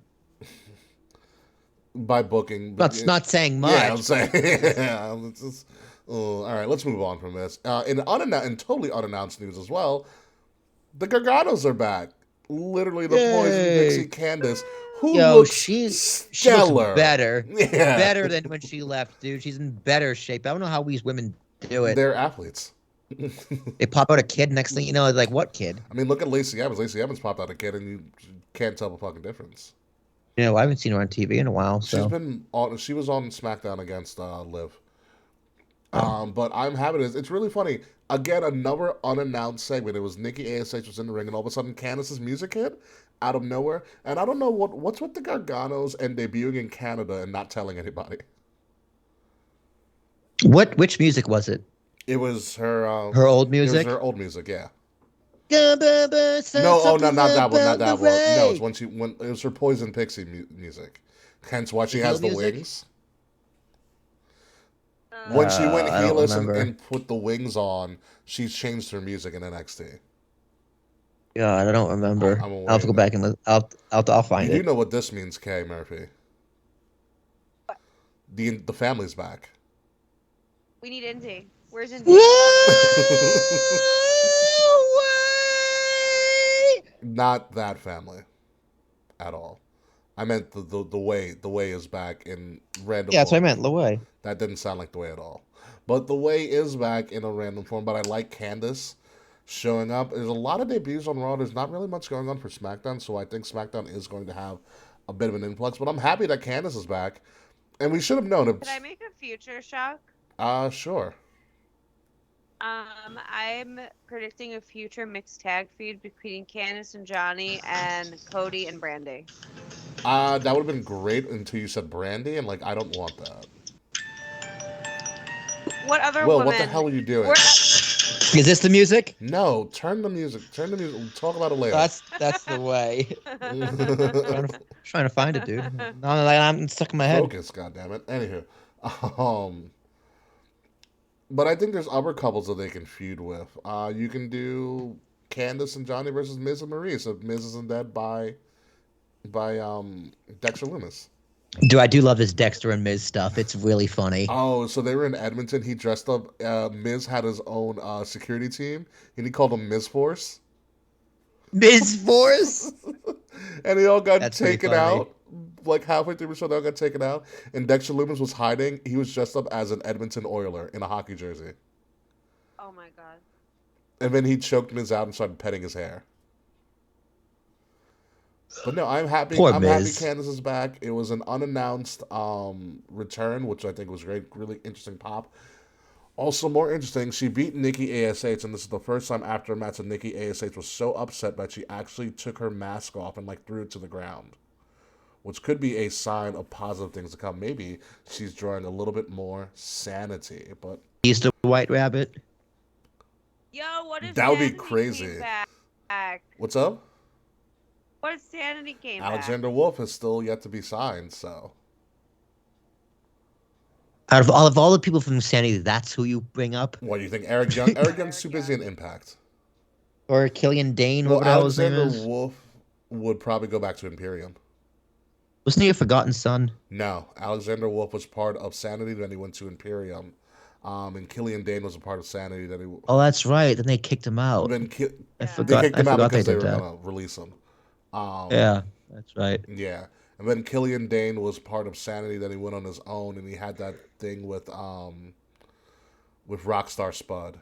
B: By booking,
C: That's not saying much.
B: Yeah, I'm saying. Yeah, it's just, all right, let's move on from this. In totally unannounced news as well, the Garganos are back. Literally, the Poison
C: Yay.
B: Pixie Candace, who
C: Yo,
B: looks
C: she
B: stellar.
C: looks better.
B: Yeah,
C: Better than when she left, dude. She's in better shape. I don't know how these women do it.
B: They're athletes.
C: They pop out a kid, next thing you know, like, what kid?
B: I mean, look at Lacey Evans. Lacey Evans popped out a kid, and you can't tell the fucking difference.
C: You know, I haven't seen her on TV in a while, so.
B: She was on SmackDown against Liv. But I'm happy. It's really funny. Again, another unannounced segment. It was Nikki ASH was in the ring, and all of a sudden, Candice's music hit out of nowhere. And I don't know what's with the Garganos and debuting in Canada and not telling anybody.
C: Which music was it?
B: It was her.
C: Her old music?
B: It was her old music. Yeah.
C: No,
B: Not that one. Not that one. No, it's when it was her Poison Pixie music. Hence why she
C: The
B: has the
C: heel music?
B: wings. When she went
C: I don't
B: heelless
C: remember.
B: and put the wings on, she changed her music in NXT.
C: God, I don't remember.
B: I'm aware
C: I'll have to go
B: of
C: back and I'll find
B: You
C: it.
B: do know what this means, Kay Murphy. The family's back.
D: We need Indy. Where's Indy?
B: Not that family, at all. I meant the way is back in random.
C: Yeah, that's what I
B: form.
C: meant. Laway.
B: That didn't sound like the way at all. But the way is back in a random form. But I like Candace showing up. There's a lot of debuts on Raw. There's not really much going on for SmackDown, so I think SmackDown is going to have a bit of an influx. But I'm happy that Candace is back, and we should have known it.
D: Could I make a future shock?
B: Sure.
D: I'm predicting a future mixed tag feud between Candice and Johnny and Cody and Brandy.
B: That would have been great until you said Brandy, and like I don't want that.
D: What other
B: Will,
D: woman?
B: what the hell are you doing?
C: Is this the music?
B: No, turn the music. Turn the music. We'll talk about it later.
C: That's the way. Trying to find it, dude. No, I'm stuck in my head.
B: Focus, goddammit. Anywho, but I think there's other couples that they can feud with. You can do Candace and Johnny versus Miz and Marie. So Miz isn't dead by Dexter Lumis.
C: I do love this Dexter and Miz stuff. It's really funny.
B: Oh, so they were in Edmonton. He dressed up. Miz had his own security team, and he called them Miz Force.
C: Miz Force?
B: And they all got
C: That's pretty
B: taken
C: funny.
B: out. Like halfway through the show, they all got taken out. And Dexter Lumis was hiding. He was dressed up as an Edmonton Oiler in a hockey jersey.
D: Oh my god.
B: And then he choked Miz out and started petting his hair. But no, I'm happy.
C: Poor
B: I'm happy
C: Miz.
B: Candace is back. It was an unannounced return, which I think was great. Really interesting pop. Also, more interesting, she beat Nikki ASH, and this is the first time after a match that Nikki ASH was so upset that she actually took her mask off and like threw it to the ground. which could be a sign of positive things to come. Maybe she's drawing a little bit more sanity, but
C: He's the White Rabbit.
D: Yo, what if
B: that would be
D: Sanity
B: crazy.
D: came back?
B: What's up?
D: What if Sanity came back?
B: Alexander Wolf is still yet to be signed, so.
C: Out of all the people from Sanity, that's who you bring up?
B: What do you think? Eric Young? Eric Young's too busy in Impact.
C: Or Killian Dane,
B: Well,
C: whatever the hell his name
B: Alexander
C: is?
B: Wolf would probably go back to Imperium.
C: Wasn't he a Forgotten Son?
B: No, Alexander Wolf was part of Sanity, then he went to Imperium. And Killian Dane was a part of Sanity. Then he.
C: Oh, that's right. Then they kicked him out.
B: Then
C: I
B: they
C: forgot.
B: kicked him out because they
C: did
B: were
C: that.
B: gonna release him.
C: Yeah, that's right.
B: Yeah, and then Killian Dane was part of Sanity. Then he went on his own, and he had that thing with Rockstar Spud.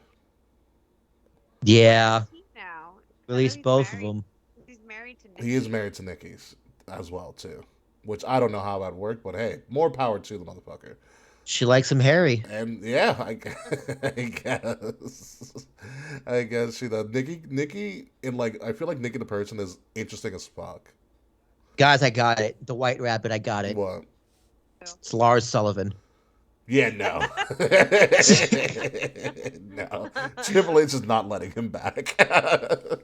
C: Yeah,
D: He now.
C: released
D: he's
C: both
D: married.
C: of them.
D: He's married to Nikki.
B: He is married to Nikki's as well too, which I don't know how that worked, but hey, more power to the motherfucker.
C: She likes him hairy.
B: And yeah, I guess she does. Nikki in like I feel like Nikki the person is interesting as fuck.
C: Guys, I got it. The White Rabbit, I got it.
B: What?
C: It's Lars Sullivan.
B: Yeah, no. No. Triple H is not letting him back.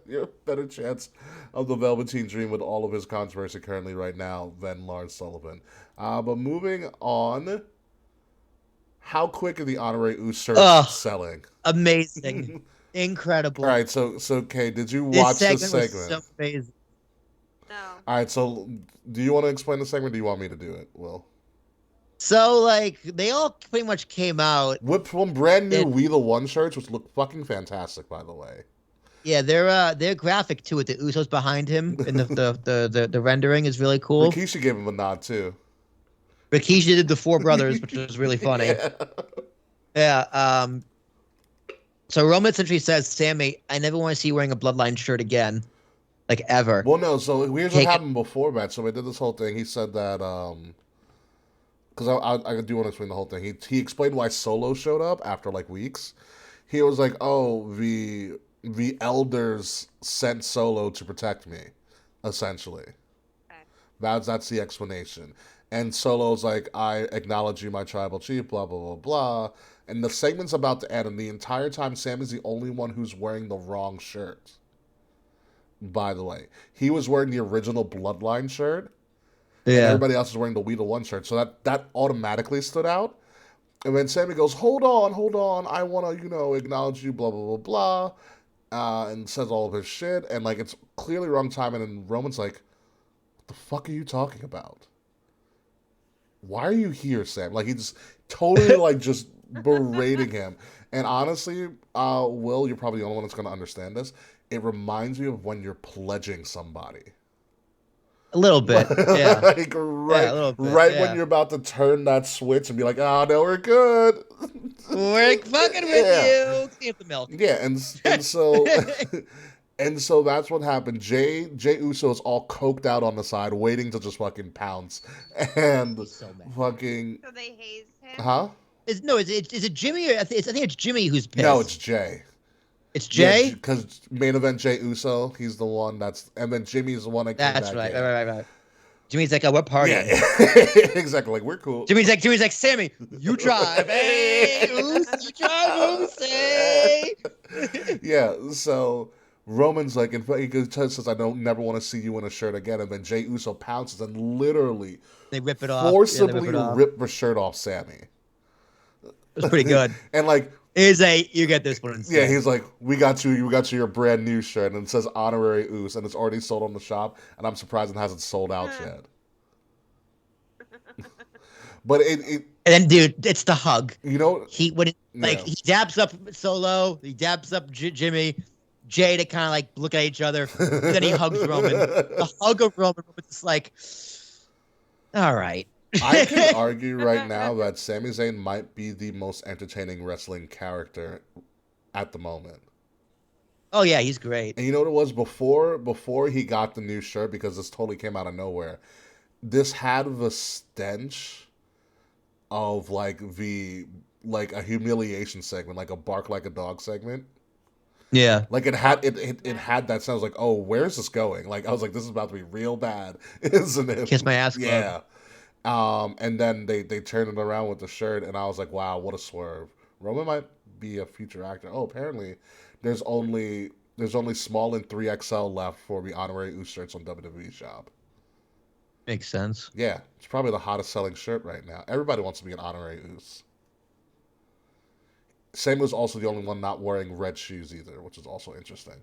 B: You have a better chance of the Velveteen Dream with all of his controversy currently right now than Lars Sullivan. But moving on, how quick are the Honorary Uce shirts selling?
C: Amazing. Incredible.
B: All right, so Kay, did you watch this segment?
C: Was so amazing.
D: No.
B: All right, so do you want to explain the segment or do you want me to do it, Will?
C: So, like, they all pretty much came out.
B: With some brand new We the One shirts, which look fucking fantastic, by the way.
C: Yeah, they're graphic too with the Usos behind him, and the rendering is really cool.
B: Rikishi gave him a nod too.
C: Rikishi did the Four Brothers, which was really funny. Yeah. So Roman essentially says, "Sami, I never want to see you wearing a Bloodline shirt again, like ever."
B: Well, no. So here's what happened before that. So we did this whole thing. He said that because I do want to explain the whole thing. He explained why Solo showed up after like weeks. He was like, "Oh, the elders sent Solo to protect me," essentially.
D: Okay.
B: That's the explanation. And Solo's like, "I acknowledge you, my tribal chief." Blah blah blah blah. And the segment's about to end, and the entire time, Sami's the only one who's wearing the wrong shirt. By the way, he was wearing the original Bloodline shirt.
C: Yeah.
B: And everybody else is wearing the We the One shirt, so that automatically stood out. And then Sami goes, hold on, I want to, acknowledge you, blah, blah, blah, blah, and says all of his shit, and, like, it's clearly wrong time, and then Roman's like, what the fuck are you talking about? Why are you here, Sam? Like, he's totally, like, just berating him. And honestly, Will, you're probably the only one that's going to understand this. It reminds me of when you're pledging somebody.
C: A little bit, yeah.
B: Like when you're about to turn that switch and be like, "Oh no, we're good.
C: We're fucking with you." Get the milk.
B: Yeah, and so and so that's what happened. Jay Uso is all coked out on the side, waiting to just fucking pounce, and
C: So mad.
B: fucking
D: So they hazed him?
B: huh?
C: Is it Jimmy? Or I think it's Jimmy who's pissed.
B: No, it's Jay.
C: It's Jay.
B: Because main event Jay Uso, he's the one and then Jimmy's the one that came
C: That's
B: back
C: right.
B: in.
C: Right. Jimmy's like, "Oh, we're partying."
B: Yeah, exactly. Like we're cool.
C: Jimmy's like, "Sami, you drive, hey, Uce, you drive, Uce."
B: Yeah, so Roman's like, in fact, he says, "I don't never want to see you in a shirt again." And then Jay Uso pounces and literally
C: They rip it off.
B: forcibly
C: Yeah,
B: rip the shirt off Sami.
C: It was pretty good.
B: And like,
C: You get this one instead.
B: yeah, he's like, we got you your brand new shirt, and it says Honorary Uce, and it's already sold on the shop, and I'm surprised it hasn't sold out yet. But it
C: and then, dude, it's the hug.
B: he
C: He dabs up Solo, he dabs up Jimmy, Jay to kind of like look at each other, and then he hugs Roman. The hug of Roman was just like, all right.
B: I can argue right now that Sami Zayn might be the most entertaining wrestling character at the moment.
C: Oh yeah, he's great.
B: And you know what it was before he got the new shirt, because this totally came out of nowhere. This had the stench of like a humiliation segment, like a bark like a dog segment.
C: Yeah.
B: Like it had that sounds like, oh, where's this going? Like I was like, this is about to be real bad, isn't it?
C: Kiss my ass club.
B: Yeah. And then they turned it around with the shirt, and I was like, wow, what a swerve. Roman might be a future actor. Oh, apparently there's only small and 3XL left for the Honorary Uce shirts on WWE Shop.
C: Makes sense.
B: Yeah, it's probably the hottest selling shirt right now. Everybody wants to be an Honorary Uce. Sami was also the only one not wearing red shoes either, which is also interesting.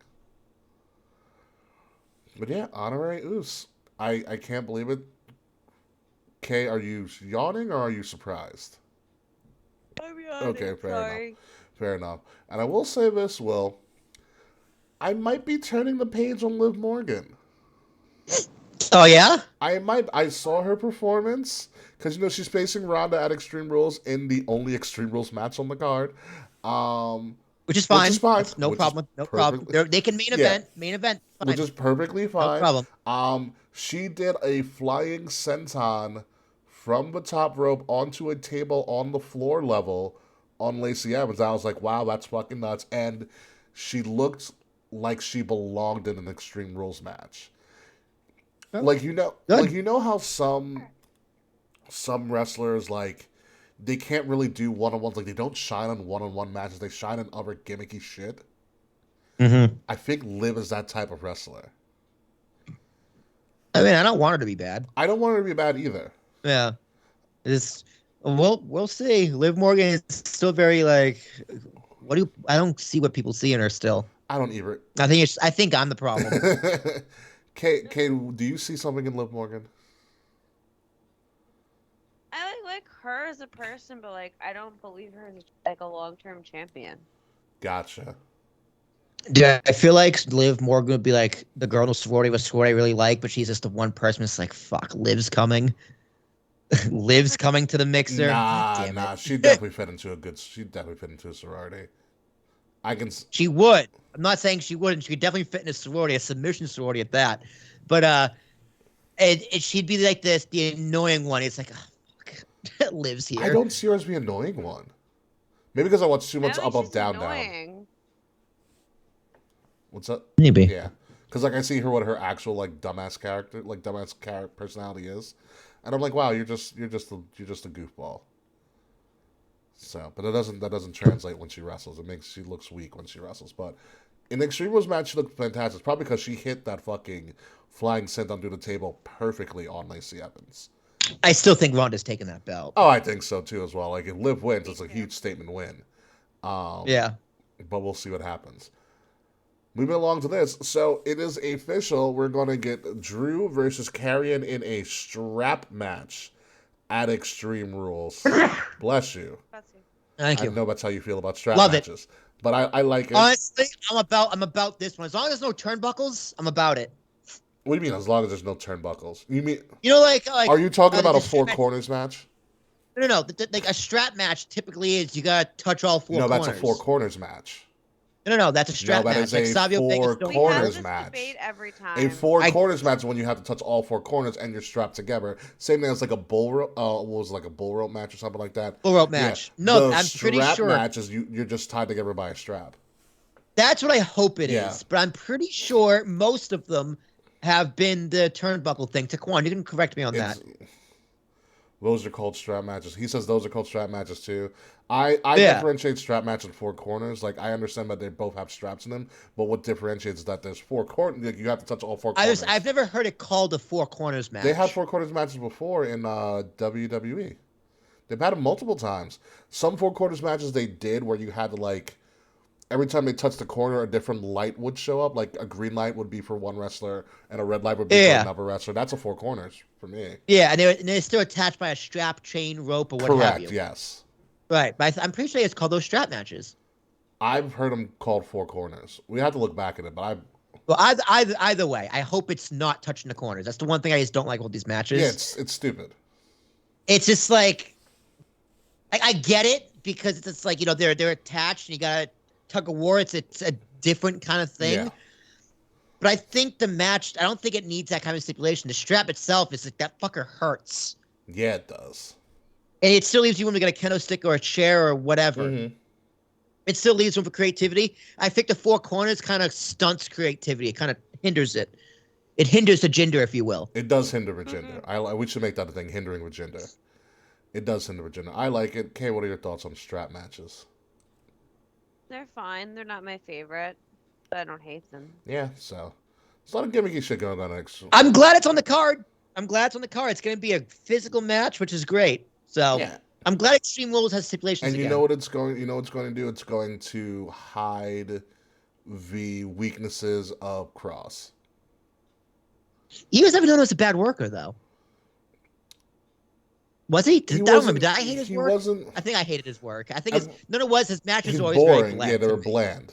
B: But yeah, Honorary Uce. I can't believe it. Kay, are you yawning or are you surprised?
D: I'm yawning.
B: Okay, fair enough. And I will say this, Will. I might be turning the page on Liv Morgan.
C: Oh yeah?
B: I saw her performance because she's facing Ronda at Extreme Rules in the only Extreme Rules match on the card.
C: Which is fine. That's no
B: Which
C: problem.
B: is
C: No problem. They can main event. Main event. Fine.
B: Which is perfectly fine.
C: No problem.
B: She did a flying senton from the top rope onto a table on the floor level on Lacey Evans. I was like, wow, that's fucking nuts. And she looked like she belonged in an Extreme Rules match.
C: Oh,
B: like
C: good.
B: How some wrestlers, like, they can't really do one-on-ones. Like, they don't shine on one-on-one matches. They shine on other gimmicky shit.
C: Mm-hmm.
B: I think Liv is that type of wrestler.
C: I mean, I don't want her to be bad.
B: I don't want her to be bad either.
C: Yeah. We'll see. Liv Morgan is still very like, I don't see what people see in her still.
B: I don't either.
C: I think I'm the problem.
B: Kate, do you see something in Liv Morgan?
D: I like her as a person, but like I don't believe her as like a long-term champion.
B: Gotcha.
C: Yeah, I feel like Liv Morgan would be like the girl in the sorority I really like, but she's just the one person that's like, fuck, Liv's coming. Liv's coming to the mixer.
B: Nah. She definitely fit into a sorority. She
C: would. I'm not saying she wouldn't. She could definitely fit in a sorority, a submission sorority at that. But she'd be like the annoying one. It's like, oh, fuck, Liv's here.
B: I don't see her as the annoying one. Maybe because I watch too much Up, Down,
D: annoying.
B: Down. What's up?
C: Maybe.
B: Yeah. Because like I see her what her actual like dumbass personality is, and I'm like, wow, you're just a goofball. So, but that doesn't translate when she wrestles. She looks weak when she wrestles. But in the Extreme Rules match, she looked fantastic. It's probably because she hit that fucking flying senton through the table perfectly on Lacey Evans.
C: I still think Ronda's taking that belt.
B: Oh, I think so too as well. Like if Liv wins, it's a huge statement win.
C: Yeah.
B: But we'll see what happens. Moving along to this. So it is official. We're going to get Drew versus Karrion in a strap match at Extreme Rules. Bless you.
C: Thank you.
B: I know that's how you feel about strap
C: Love
B: matches. But I like it.
C: Honestly, I'm about this one. As long as there's no turnbuckles, I'm about it.
B: What do you mean, as long as there's no turnbuckles? You mean...
C: like
B: are you talking about a four corners match?
C: No. Like a strap match typically is you got to touch all four corners.
B: No, that's a four corners match.
C: No, that's a strap match.
B: That is a four corners match.
D: Every time.
B: A four corners match is when you have to touch all four corners and you're strapped together. Same thing as like a bull rope. What was it, like a bull rope match or something like that?
C: Bull rope match. Yeah. No, I'm pretty sure.
B: Strap match is you're just tied together by a strap.
C: That's what I hope it is. But I'm pretty sure most of them have been the turnbuckle thing. Taquan, you can correct me on that.
B: Those are called strap matches. He says those are called strap matches too. I differentiate strap match and four corners. Like I understand that they both have straps in them, but what differentiates is that there's four corners. Like, you have to touch all four corners.
C: I've never heard it called a four corners match.
B: They had four corners matches before in WWE. They've had them multiple times. Some four corners matches they did where you had to like every time they touched the corner, a different light would show up. Like a green light would be for one wrestler, and a red light would be for another wrestler. That's a four corners for me.
C: Yeah, and they're still attached by a strap, chain, rope, or what have you.
B: Correct. Yes.
C: Right, but I'm pretty sure it's called those strap matches.
B: I've heard them called four corners. We have to look back at it, but
C: Well, either way, I hope it's not touching the corners. That's the one thing I just don't like with these matches.
B: Yeah, it's stupid.
C: It's just like I get it because it's like they're attached and you gotta tug of war. It's a different kind of thing. Yeah. But I think the match, I don't think it needs that kind of stipulation. The strap itself is like that fucker hurts.
B: Yeah, it does.
C: And it still leaves you when we get a kendo stick or a chair or whatever.
B: Mm-hmm.
C: it still leaves room for creativity. I think the four corners kind of stunts creativity. It kind of hinders it. It hinders the gender, if you will.
B: It does hinder Vagender. We should make that a thing, hindering Vagender. It does hinder Vagender. I like it. Kay, what are your thoughts on strap matches?
D: They're fine. They're not my favorite, but I don't hate them.
B: Yeah, so there's a lot of gimmicky shit going on next.
C: I'm glad it's on the card. It's going to be a physical match, which is great. So
B: Yeah.
C: I'm glad Extreme Rules has stipulations.
B: And you
C: again.
B: know what it's going to do? It's going to hide the weaknesses of Cross.
C: He was never known as a bad worker, though. Was he? I don't remember. Did I hate his work? I think I hated his work. I think his matches were always
B: boring.
C: very bland.
B: Yeah, they were bland.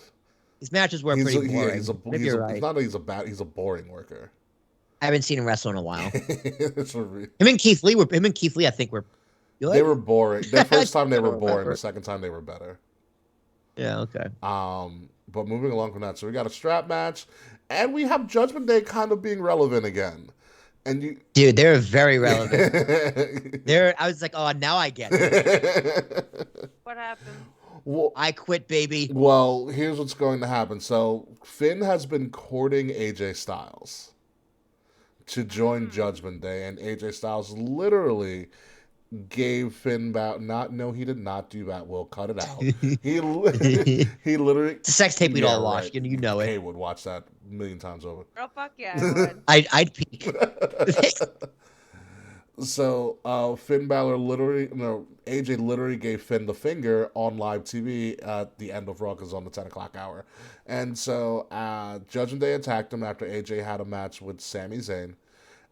C: His matches were pretty boring.
B: Yeah, he's
C: right.
B: Not that he's a bad. He's a boring worker.
C: I haven't seen him wrestle in a while.
B: Him
C: and Keith Lee, I think, were good.
B: They were boring. The first time they were boring. The second time they were better.
C: Yeah. Okay.
B: But moving along from that, so we got a strap match, and we have Judgment Day kind of being relevant again. And
C: dude, they're very relevant. I was like, oh, now I get it.
D: What happened?
B: Well,
C: I quit, baby.
B: Well, here's what's going to happen. So Finn has been courting AJ Styles to join Judgment Day, and AJ Styles literally gave Finn no, he did not do that. We'll cut it out. he literally.
C: It's a sex tape we'd all watch. Right. You know it.
B: Kay would watch that a million times over.
D: Oh fuck yeah, I would.
C: I'd peek.
B: So Finn Balor AJ literally gave Finn the finger on live TV at the end of Raw, because on the 10 o'clock hour. And so Judgment Day attacked him after AJ had a match with Sami Zayn.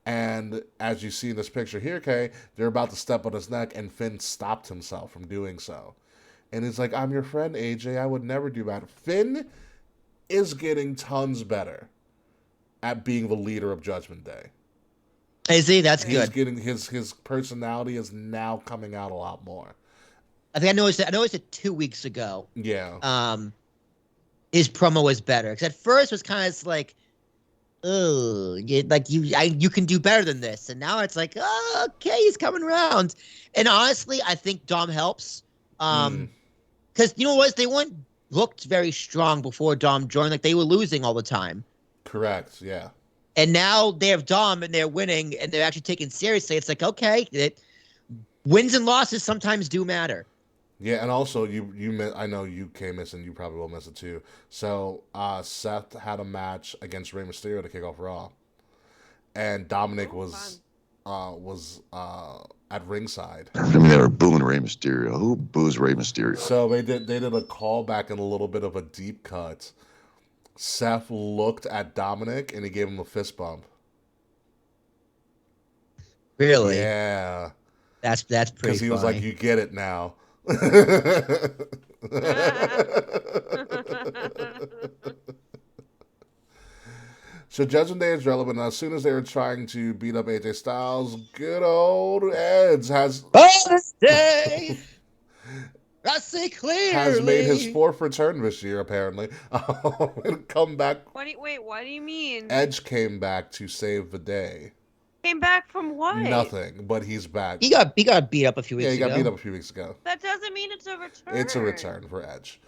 B: And as you see in this picture here, Kay, they're about to step on his neck, and Finn stopped himself from doing so. And he's like, I'm your friend, AJ. I would never do that. Finn is getting tons better at being the leader of Judgment Day.
C: Is he? That's good.
B: He's getting his personality is now coming out a lot more.
C: I think I noticed it 2 weeks ago.
B: Yeah.
C: His promo was better, because at first it was kind of like, oh, you can do better than this, and now it's like, oh, okay, he's coming around. And honestly, I think Dom helps, because you know what, they weren't looked very strong before Dom joined. Like, they were losing all the time.
B: Correct. Yeah.
C: And now they have Dom, and they're winning, and they're actually taken seriously. It's like, okay, wins and losses sometimes do matter.
B: Yeah, and also I know you can't miss, and you probably will miss it too. So Seth had a match against Rey Mysterio to kick off Raw, and Dominic was at ringside.
E: I mean, they were booing Rey Mysterio. Who boos Rey Mysterio?
B: So they did a callback and a little bit of a deep cut. Seth looked at Dominic and he gave him a fist bump.
C: Really?
B: Yeah.
C: That's pretty funny.
B: Because he was like, you get it now. So Judgment Day is relevant. As soon as they were trying to beat up AJ Styles, good old Edge has...
C: Day! I see clearly.
B: Has made his fourth return this year, apparently. Come back.
D: What do you mean?
B: Edge came back to save the day.
D: Came back from what?
B: Nothing, but he's back.
C: He got beat up a few weeks ago.
B: Yeah, he got beat up a few weeks ago.
D: That doesn't mean it's a return.
B: It's a return for Edge.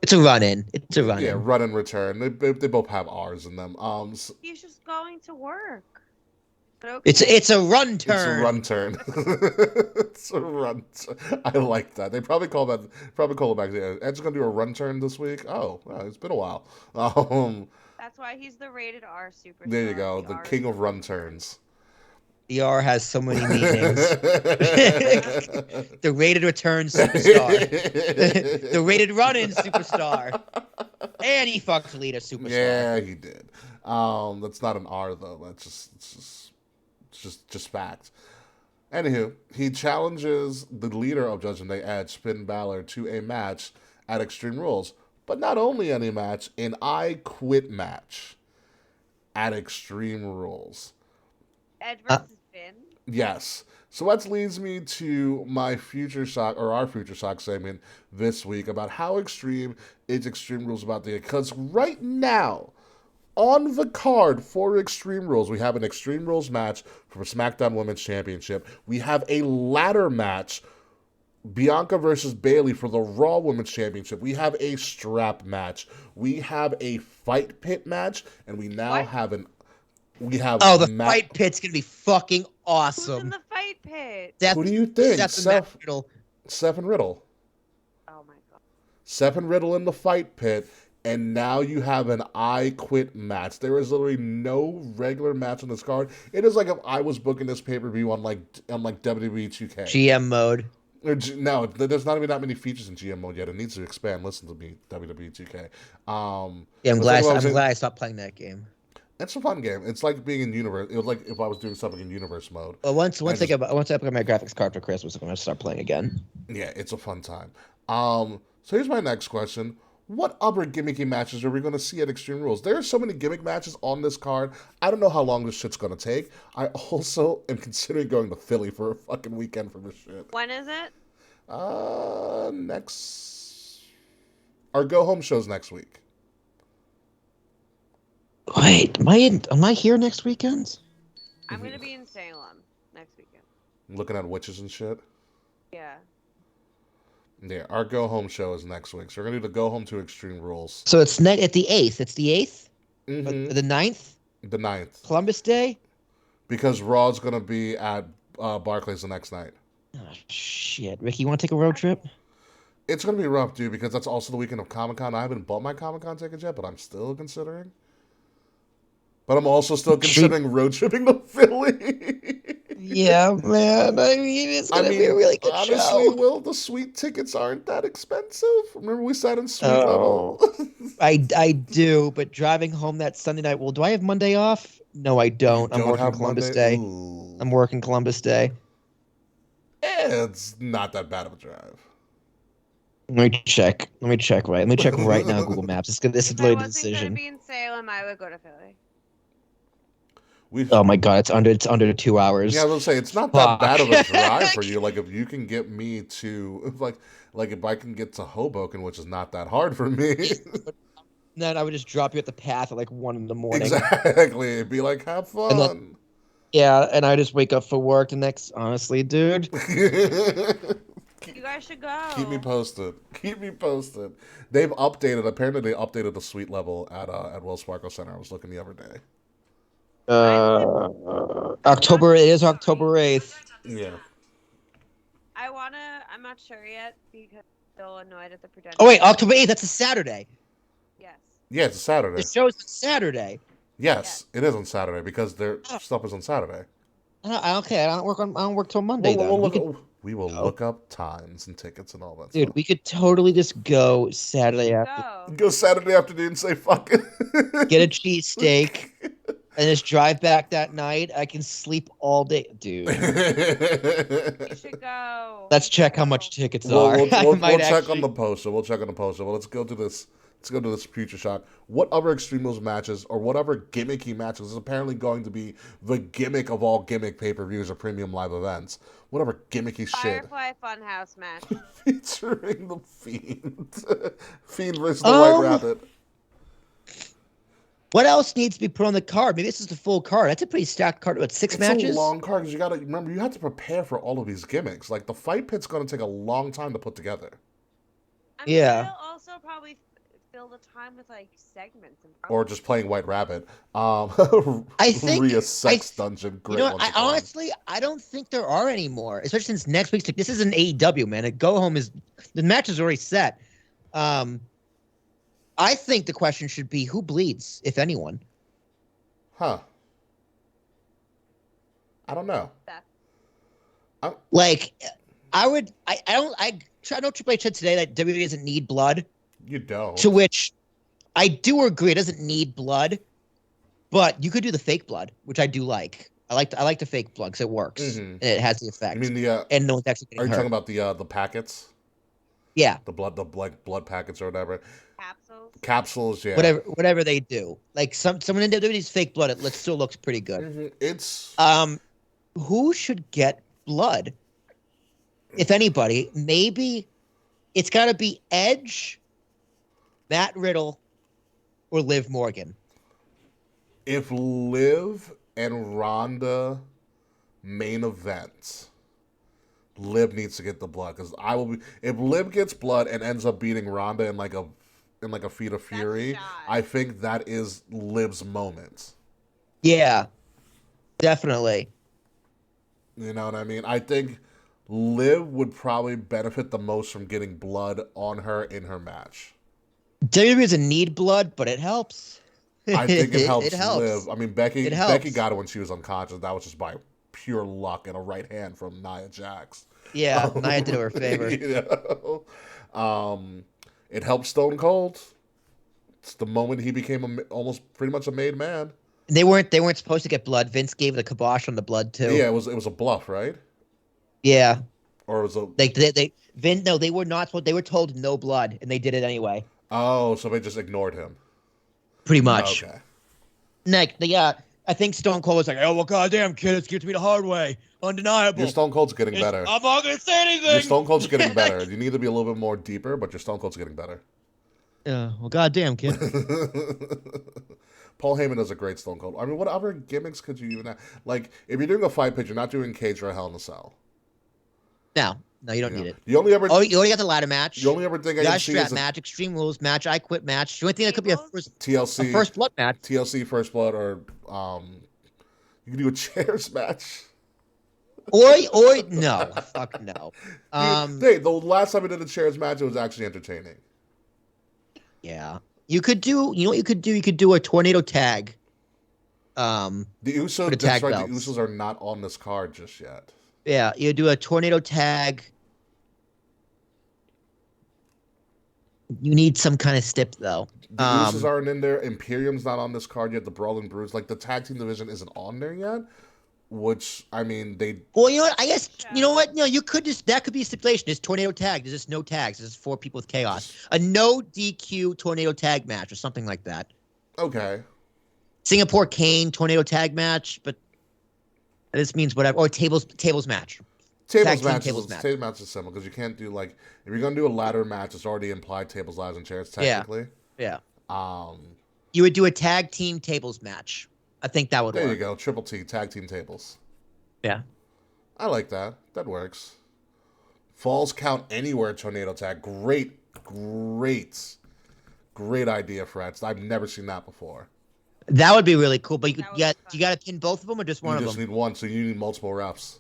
C: It's a run-in. It's a run-in.
B: Yeah, run and return. They both have R's in them.
D: He's just going to work. Okay.
C: It's a run turn.
B: It's a run turn. It's a run turn. I like that. They probably call it back. Edge's gonna do a run turn this week. Oh, well, it's been a while.
D: That's why he's the rated R superstar.
B: There you go, the king of run turns.
C: The R has so many meanings. The rated return superstar. The rated run-in superstar. And he fucked lead a superstar.
B: Yeah, he did. That's not an R though. That's just fact. Anywho, he challenges the leader of Judgment Day, Edge, Finn Balor, to a match at Extreme Rules. But not only any match, an I Quit match at Extreme Rules.
D: Edge versus Finn?
B: Yes. So that leads me to my future shock, or our future shock segment this week, about how extreme is Extreme Rules about to get. Because right now, on the card for Extreme Rules, we have an Extreme Rules match for SmackDown Women's Championship. We have a ladder match Bianca versus Bayley for the Raw Women's Championship. We have a strap match. We have a fight pit match, and we now have
C: the fight pit's gonna be fucking awesome.
D: Who's in the fight pit?
B: Who do you think?
C: Seth Riddle.
B: Seth and Riddle.
D: Oh my god.
B: Seth and Riddle in the fight pit, and now you have an I Quit match. There is literally no regular match on this card. It is like if I was booking this pay-per-view on WWE 2K.
C: GM mode.
B: No, there's not even that many features in GM mode yet. It needs to expand. Listen to me, WWE 2K.
C: I'm glad I stopped playing that game.
B: It's a fun game. It's like being in universe. It was like if I was doing something in universe mode.
C: Well, once I pick up my graphics card for Christmas, I'm gonna start playing again.
B: Yeah, it's a fun time. So here's my next question. What other gimmicky matches are we going to see at Extreme Rules? There are so many gimmick matches on this card. I don't know how long this shit's going to take. I also am considering going to Philly for a fucking weekend for this shit.
D: When is it?
B: Next... Our go-home show's next week.
C: Wait, am I here next weekend?
D: I'm going to be in Salem next weekend.
B: Looking at witches and shit?
D: Yeah.
B: Yeah, our go-home show is next week. So we're going to do the go-home to Extreme Rules.
C: So it's at the 8th. It's the 8th?
B: Mm-hmm.
C: The 9th?
B: The 9th.
C: Columbus Day?
B: Because Raw's going to be at Barclays the next night.
C: Oh, shit. Ricky, you want to take a road trip?
B: It's going to be rough, dude, because that's also the weekend of Comic-Con. I haven't bought my Comic-Con tickets yet, but I'm still considering. But I'm also still considering road tripping to Philly.
C: Yeah, man. I mean, it's going to be a really good
B: honestly,
C: show.
B: Will, the suite tickets aren't that expensive. Remember we sat in suite level?
C: I do, but driving home that Sunday night, well, do I have Monday off? No, I don't. I'm working Columbus Day.
B: Ooh.
C: I'm working Columbus Day.
B: It's not that bad of a drive.
C: Let me check right now. Google Maps. This is literally the
D: If I wasn't going
C: decision.
D: to be in Salem, I would go to Philly.
C: Oh my god, it's under 2 hours.
B: Yeah, I was gonna say it's not that bad of a drive for you. Like if you can get me to like if I can get to Hoboken, which is not that hard for me.
C: Then I would just drop you at the path at like 1 in the morning.
B: Exactly. It'd be like have fun.
C: And I just wake up for work the next. Honestly, dude.
D: You guys should go.
B: Keep me posted. They've updated. Apparently, they updated the suite level at Wells Fargo Center. I was looking the other day.
C: October. It is October 8th.
B: Yeah.
D: I'm not sure yet because I'm still annoyed at the production.
C: Oh wait, October 8th. That's a Saturday.
D: Yes.
B: Yeah, it's a Saturday.
C: The show's on Saturday.
B: Yes, it is on Saturday because their stuff is on Saturday.
C: Okay, I don't work till Monday then.
B: We will look up times and tickets and all that
C: Dude,
B: stuff.
C: we could totally just go Saturday after.
B: Go Saturday afternoon and say fuck it.
C: Get a cheesesteak and just drive back that night. I can sleep all day. Dude.
D: You should go.
C: Let's check how much tickets are.
B: We'll check on the poster. Well, let's go to this. Let's go to this future shot. What other Extreme Rules matches or whatever gimmicky matches is apparently going to be the gimmick of all gimmick pay-per-views or premium live events? Whatever gimmicky
D: Firefly Funhouse match.
B: Featuring the Fiend. Fiend versus the White Rabbit.
C: What else needs to be put on the card? Maybe this is the full card. That's a pretty stacked card. What, 6 matches?
B: It's a long card because you got to remember you have to prepare for all of these gimmicks. Like the fight pit's going to take a long time to put together.
D: I mean, they'll also probably fill the time with like segments
B: or just playing White Rabbit.
C: I think
B: Rhea's sex dungeon. Great.
C: I don't think there are anymore. Especially since next week's. This is an AEW, man. A go home is the match is already set. I think the question should be who bleeds, if anyone.
B: Huh. I don't know.
C: I know Triple H said today that WWE doesn't need blood.
B: You don't.
C: To which I do agree, it doesn't need blood, but you could do the fake blood, which I do like. I like the fake blood because it works and it has the effect.
B: I mean
C: and no one's actually getting hurt.
B: Are you talking about the packets?
C: Yeah.
B: The blood packets or whatever.
D: Capsules,
B: yeah.
C: Whatever they do. Like someone in WWE's fake blood, it still looks pretty good.
B: It's
C: who should get blood? If anybody, maybe it's got to be Edge, Matt Riddle, or Liv Morgan.
B: If Liv and Ronda main event, Lib needs to get the blood because I will be if Lib gets blood and ends up beating Ronda in like a feat of fury. I think that is Lib's moment.
C: Yeah, definitely.
B: You know what I mean? I think Liv would probably benefit the most from getting blood on her in her match.
C: WWE doesn't need blood, but it helps.
B: I think it helps,
C: It helps.
B: Liv. I mean, Becky
C: It helps.
B: got it when she was unconscious. That was just by pure luck and a right hand from Nia Jax.
C: Yeah, Nia did her a favor.
B: You know? It helped Stone Cold. It's the moment he became almost pretty much a made man.
C: They weren't supposed to get blood. Vince gave the kibosh on the blood too.
B: Yeah, it was a bluff, right?
C: Yeah.
B: Or it was a
C: they were not supposed. They were told no blood, and they did it anyway.
B: Oh, so they just ignored him.
C: Pretty much.
B: Okay.
C: Yeah, I think Stone Cold was like, "Oh well, goddamn kid, it's getting to me the hard way, undeniable."
B: Your Stone Cold's getting better.
C: I'm not gonna say anything.
B: Your Stone Cold's getting better. You need to be a little bit more deeper, but your Stone Cold's getting better.
C: Yeah, well, goddamn kid.
B: Paul Heyman does a great Stone Cold. I mean, what other gimmicks could you even have? Like, if you're doing a fight pitch, you're not doing Cage or Hell in a Cell.
C: No, you don't need it.
B: You only ever.
C: Oh, you only got the ladder match.
B: You only ever think I
C: got
B: can see
C: strap
B: is a
C: match, Extreme Rules match, I Quit match. The only thing that could be a
B: TLC,
C: first blood match.
B: TLC First Blood, or you can do a chairs match.
C: Or no, fuck no.
B: Hey, the last time we did a chairs match, it was actually entertaining.
C: Yeah, you could do. You know what you could do? You could do a tornado tag.
B: The Usos, that's right. The Usos are not on this card just yet.
C: Yeah, you do a tornado tag. You need some kind of stip though.
B: The Usos aren't in there. Imperium's not on this card yet. The Brawling Brutes, like the tag team division, isn't on there yet. Which I mean, they.
C: Well, you know what? I guess you know what. No, you could just that could be a stipulation. There's tornado tag. There's just no tags. There's 4 people with chaos. A no DQ tornado tag match or something like that.
B: Okay. Singapore
C: Kane tornado tag match, but this means whatever. Or tables match.
B: Tables match is similar because you can't do like if you're gonna do a ladder match, it's already implied tables, ladders, and chairs technically.
C: Yeah. You would do a tag team tables match. I think that would work.
B: There you go. Triple T, tag team tables.
C: Yeah.
B: I like that. That works. Falls count anywhere tornado tag. Great idea, Fred. I've never seen that before.
C: That would be really cool. But you got to pin both of them or just one of them?
B: You just need one, so you need multiple refs.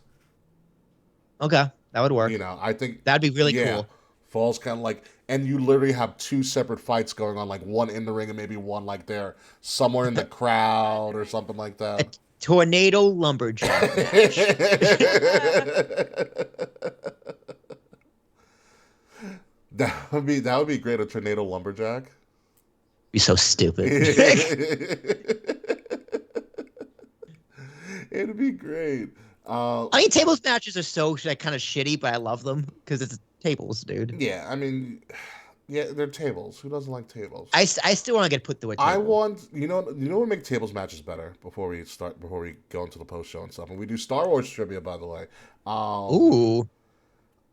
C: Okay. That would work.
B: You know, I think
C: that'd be really cool.
B: Falls kind of like, and you literally have 2 separate fights going on, like one in the ring and maybe one like there somewhere in the crowd or something like that.
C: A tornado lumberjack.
B: That would be great. A tornado lumberjack.
C: Be so stupid.
B: It'd be great.
C: I mean, tables matches are so like, kind of shitty, but I love them because it's tables, dude.
B: Yeah, I mean, yeah, they're tables. Who doesn't like tables?
C: I still want to get put through a table.
B: I want you know what would make tables matches better before we go into the post show and stuff. And we do Star Wars trivia, by the way.
C: Ooh.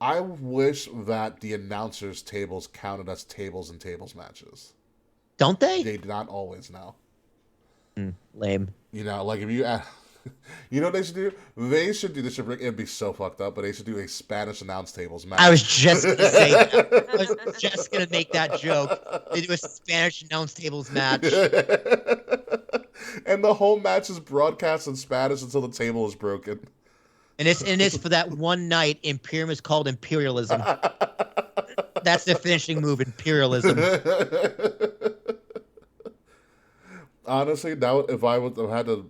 B: I wish that the announcers' tables counted as tables and tables matches.
C: Don't they?
B: They do not always now.
C: Lame.
B: You know, like if you you know what they should do? They should do this. It'd be so fucked up, but they should do a Spanish announce tables match.
C: I was just going to say that. I was just going to make that joke. They do a Spanish announce tables match.
B: And the whole match is broadcast in Spanish until the table is broken.
C: And it's for that one night. Imperium is called imperialism. That's the finishing move, imperialism.
B: Honestly, now if I would have had the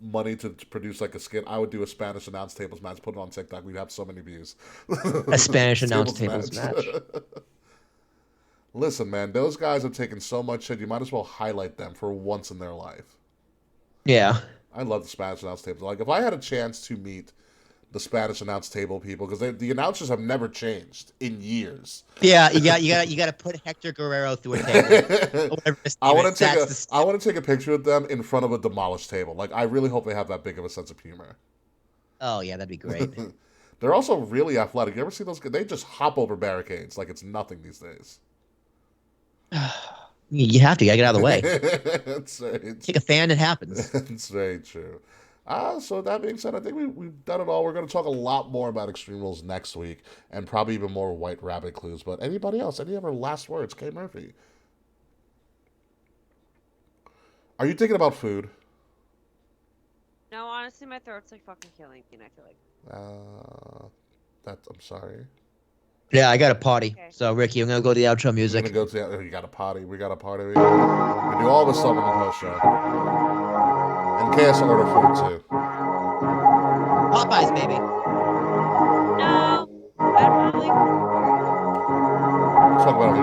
B: money to produce like a skit, I would do a Spanish announce tables match, put it on TikTok. We'd have so many views.
C: A Spanish announce tables match.
B: Listen, man, those guys have taken so much shit. You might as well highlight them for once in their life.
C: Yeah.
B: I love the Spanish announce tables. Like, if I had a chance to meet the Spanish announce table people, because the announcers have never changed in years.
C: Yeah, you got to put Hector Guerrero through a table.
B: I want to take a picture of them in front of a demolished table. Like, I really hope they have that big of a sense of humor.
C: Oh yeah, that'd be great.
B: They're also really athletic. You ever see those guys? They just hop over barricades like it's nothing these days.
C: You have to. You gotta get out of the way.
B: That's right.
C: Take a fan, it happens.
B: That's very true. So that being said, I think we've done it all. We're going to talk a lot more about Extreme Rules next week, and probably even more White Rabbit clues. But anybody else? Any other last words? K. Murphy. Are you thinking about food?
D: No, honestly, my throat's like fucking killing me, and I feel like.
B: I'm sorry.
C: Yeah, I got a potty.
D: Okay.
C: So, Ricky, I'm going to go to the outro
B: You're
C: music.
B: going to go to the... You got a potty. We got a party. We do all this stuff in the post show. And KS will order food, too.
C: Popeyes, baby.
D: No, I'd probably.
B: Let's talk about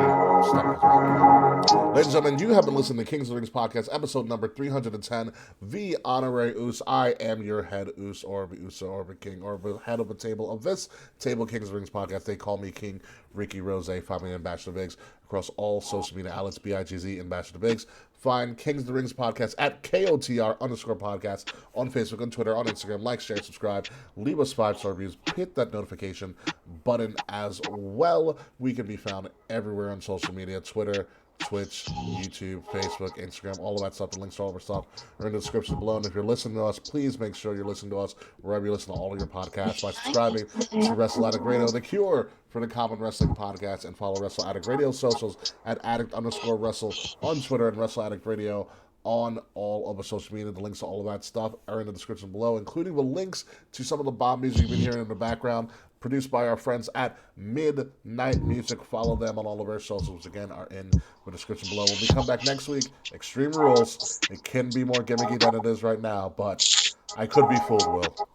B: Ladies and gentlemen, you have been listening to Kings of the Rings podcast, episode number 310, the Honorary Uce. I am your head Uce, or Uce, or King, or the head of the table of this table, Kings of the Rings podcast. They call me King Ricky Rose, find me in Bachelor Biggs across all social media outlets, BIGZ and Bachelor Biggs. Find Kings of the Rings podcast at KOTR_podcast on Facebook, on Twitter, on Instagram. Like, share, subscribe, leave us 5-star reviews, hit that notification button as well. We can be found everywhere on social media, Twitter, Twitch, YouTube, Facebook, Instagram, all of that stuff. The links to all of our stuff are in the description below. And if you're listening to us, please make sure you're listening to us wherever you listen to all of your podcasts by subscribing to Wrestle Addict Radio, the cure for the common wrestling podcast, and follow Wrestle Addict Radio socials at Addict_Wrestle on Twitter and Wrestle Addict Radio on all of our social media. The links to all of that stuff are in the description below, including the links to some of the bomb music you've been hearing in the background, produced by our friends at Midnight Music. Follow them on all of our socials. Again, are in the description below. When we come back next week, Extreme Rules. It can be more gimmicky than it is right now, but I could be fooled, Will.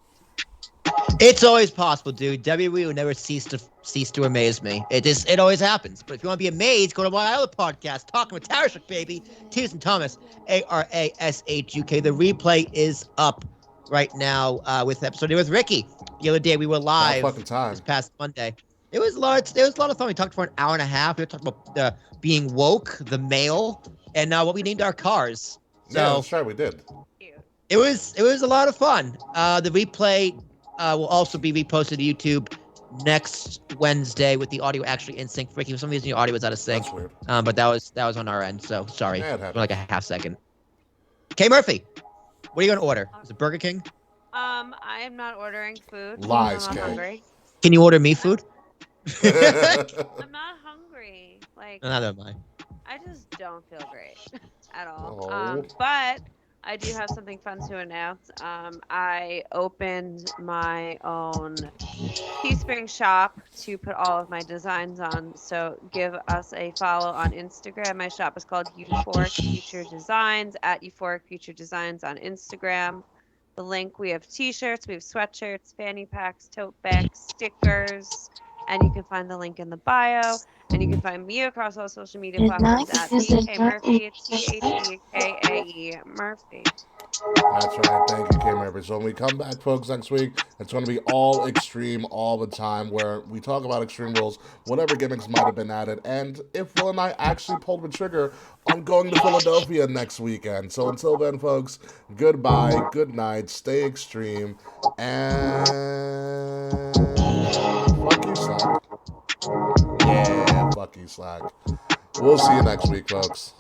C: It's always possible, dude. WWE will never cease to amaze me. It always happens. But if you want to be amazed, go to my other podcast, Talking with Tarashuk, baby. Tears and Thomas, ARASHUK. The replay is up right now with episode with Ricky. The other day we were live this past Monday. It was a lot of fun. We talked for an hour and a half. We were talking about being woke, the mail, and what we named our cars. So,
B: yeah, that's right, we did.
C: It was a lot of fun. The replay will also be reposted to YouTube next Wednesday with the audio actually in sync. Ricky, for some reason your audio was out of sync.
B: That's weird.
C: But that was on our end, so sorry.
B: Yeah,
C: for like a half second. K. Murphy, what are you gonna order? Is it Burger King?
D: I am not ordering food.
B: Lies,
D: I'm
B: Kay.
D: not hungry.
C: Can you order me food?
D: I'm not hungry. Like,
C: Neither am I.
D: I just don't feel great at all.
B: Oh.
D: But I do have something fun to announce. I opened my own Teespring shop to put all of my designs on. So give us a follow on Instagram. My shop is called Euphoric Future Designs, at Euphoric Future Designs on Instagram. The link, we have t-shirts, we have sweatshirts, fanny packs, tote bags, stickers, and you can find the link in the bio. And you can find me across all social media platforms at TK Murphy. It's THEKAE Murphy.
B: That's right. Thank you, K. Murphy. So when we come back, folks, next week, it's going to be all extreme all the time, where we talk about Extreme Rules, whatever gimmicks might have been added, and if Will and I actually pulled the trigger on going to Philadelphia next weekend. So until then, folks, goodbye, good night, stay extreme, and fuck you, Slack. Yeah, fuck you, Slack. We'll see you next week, folks.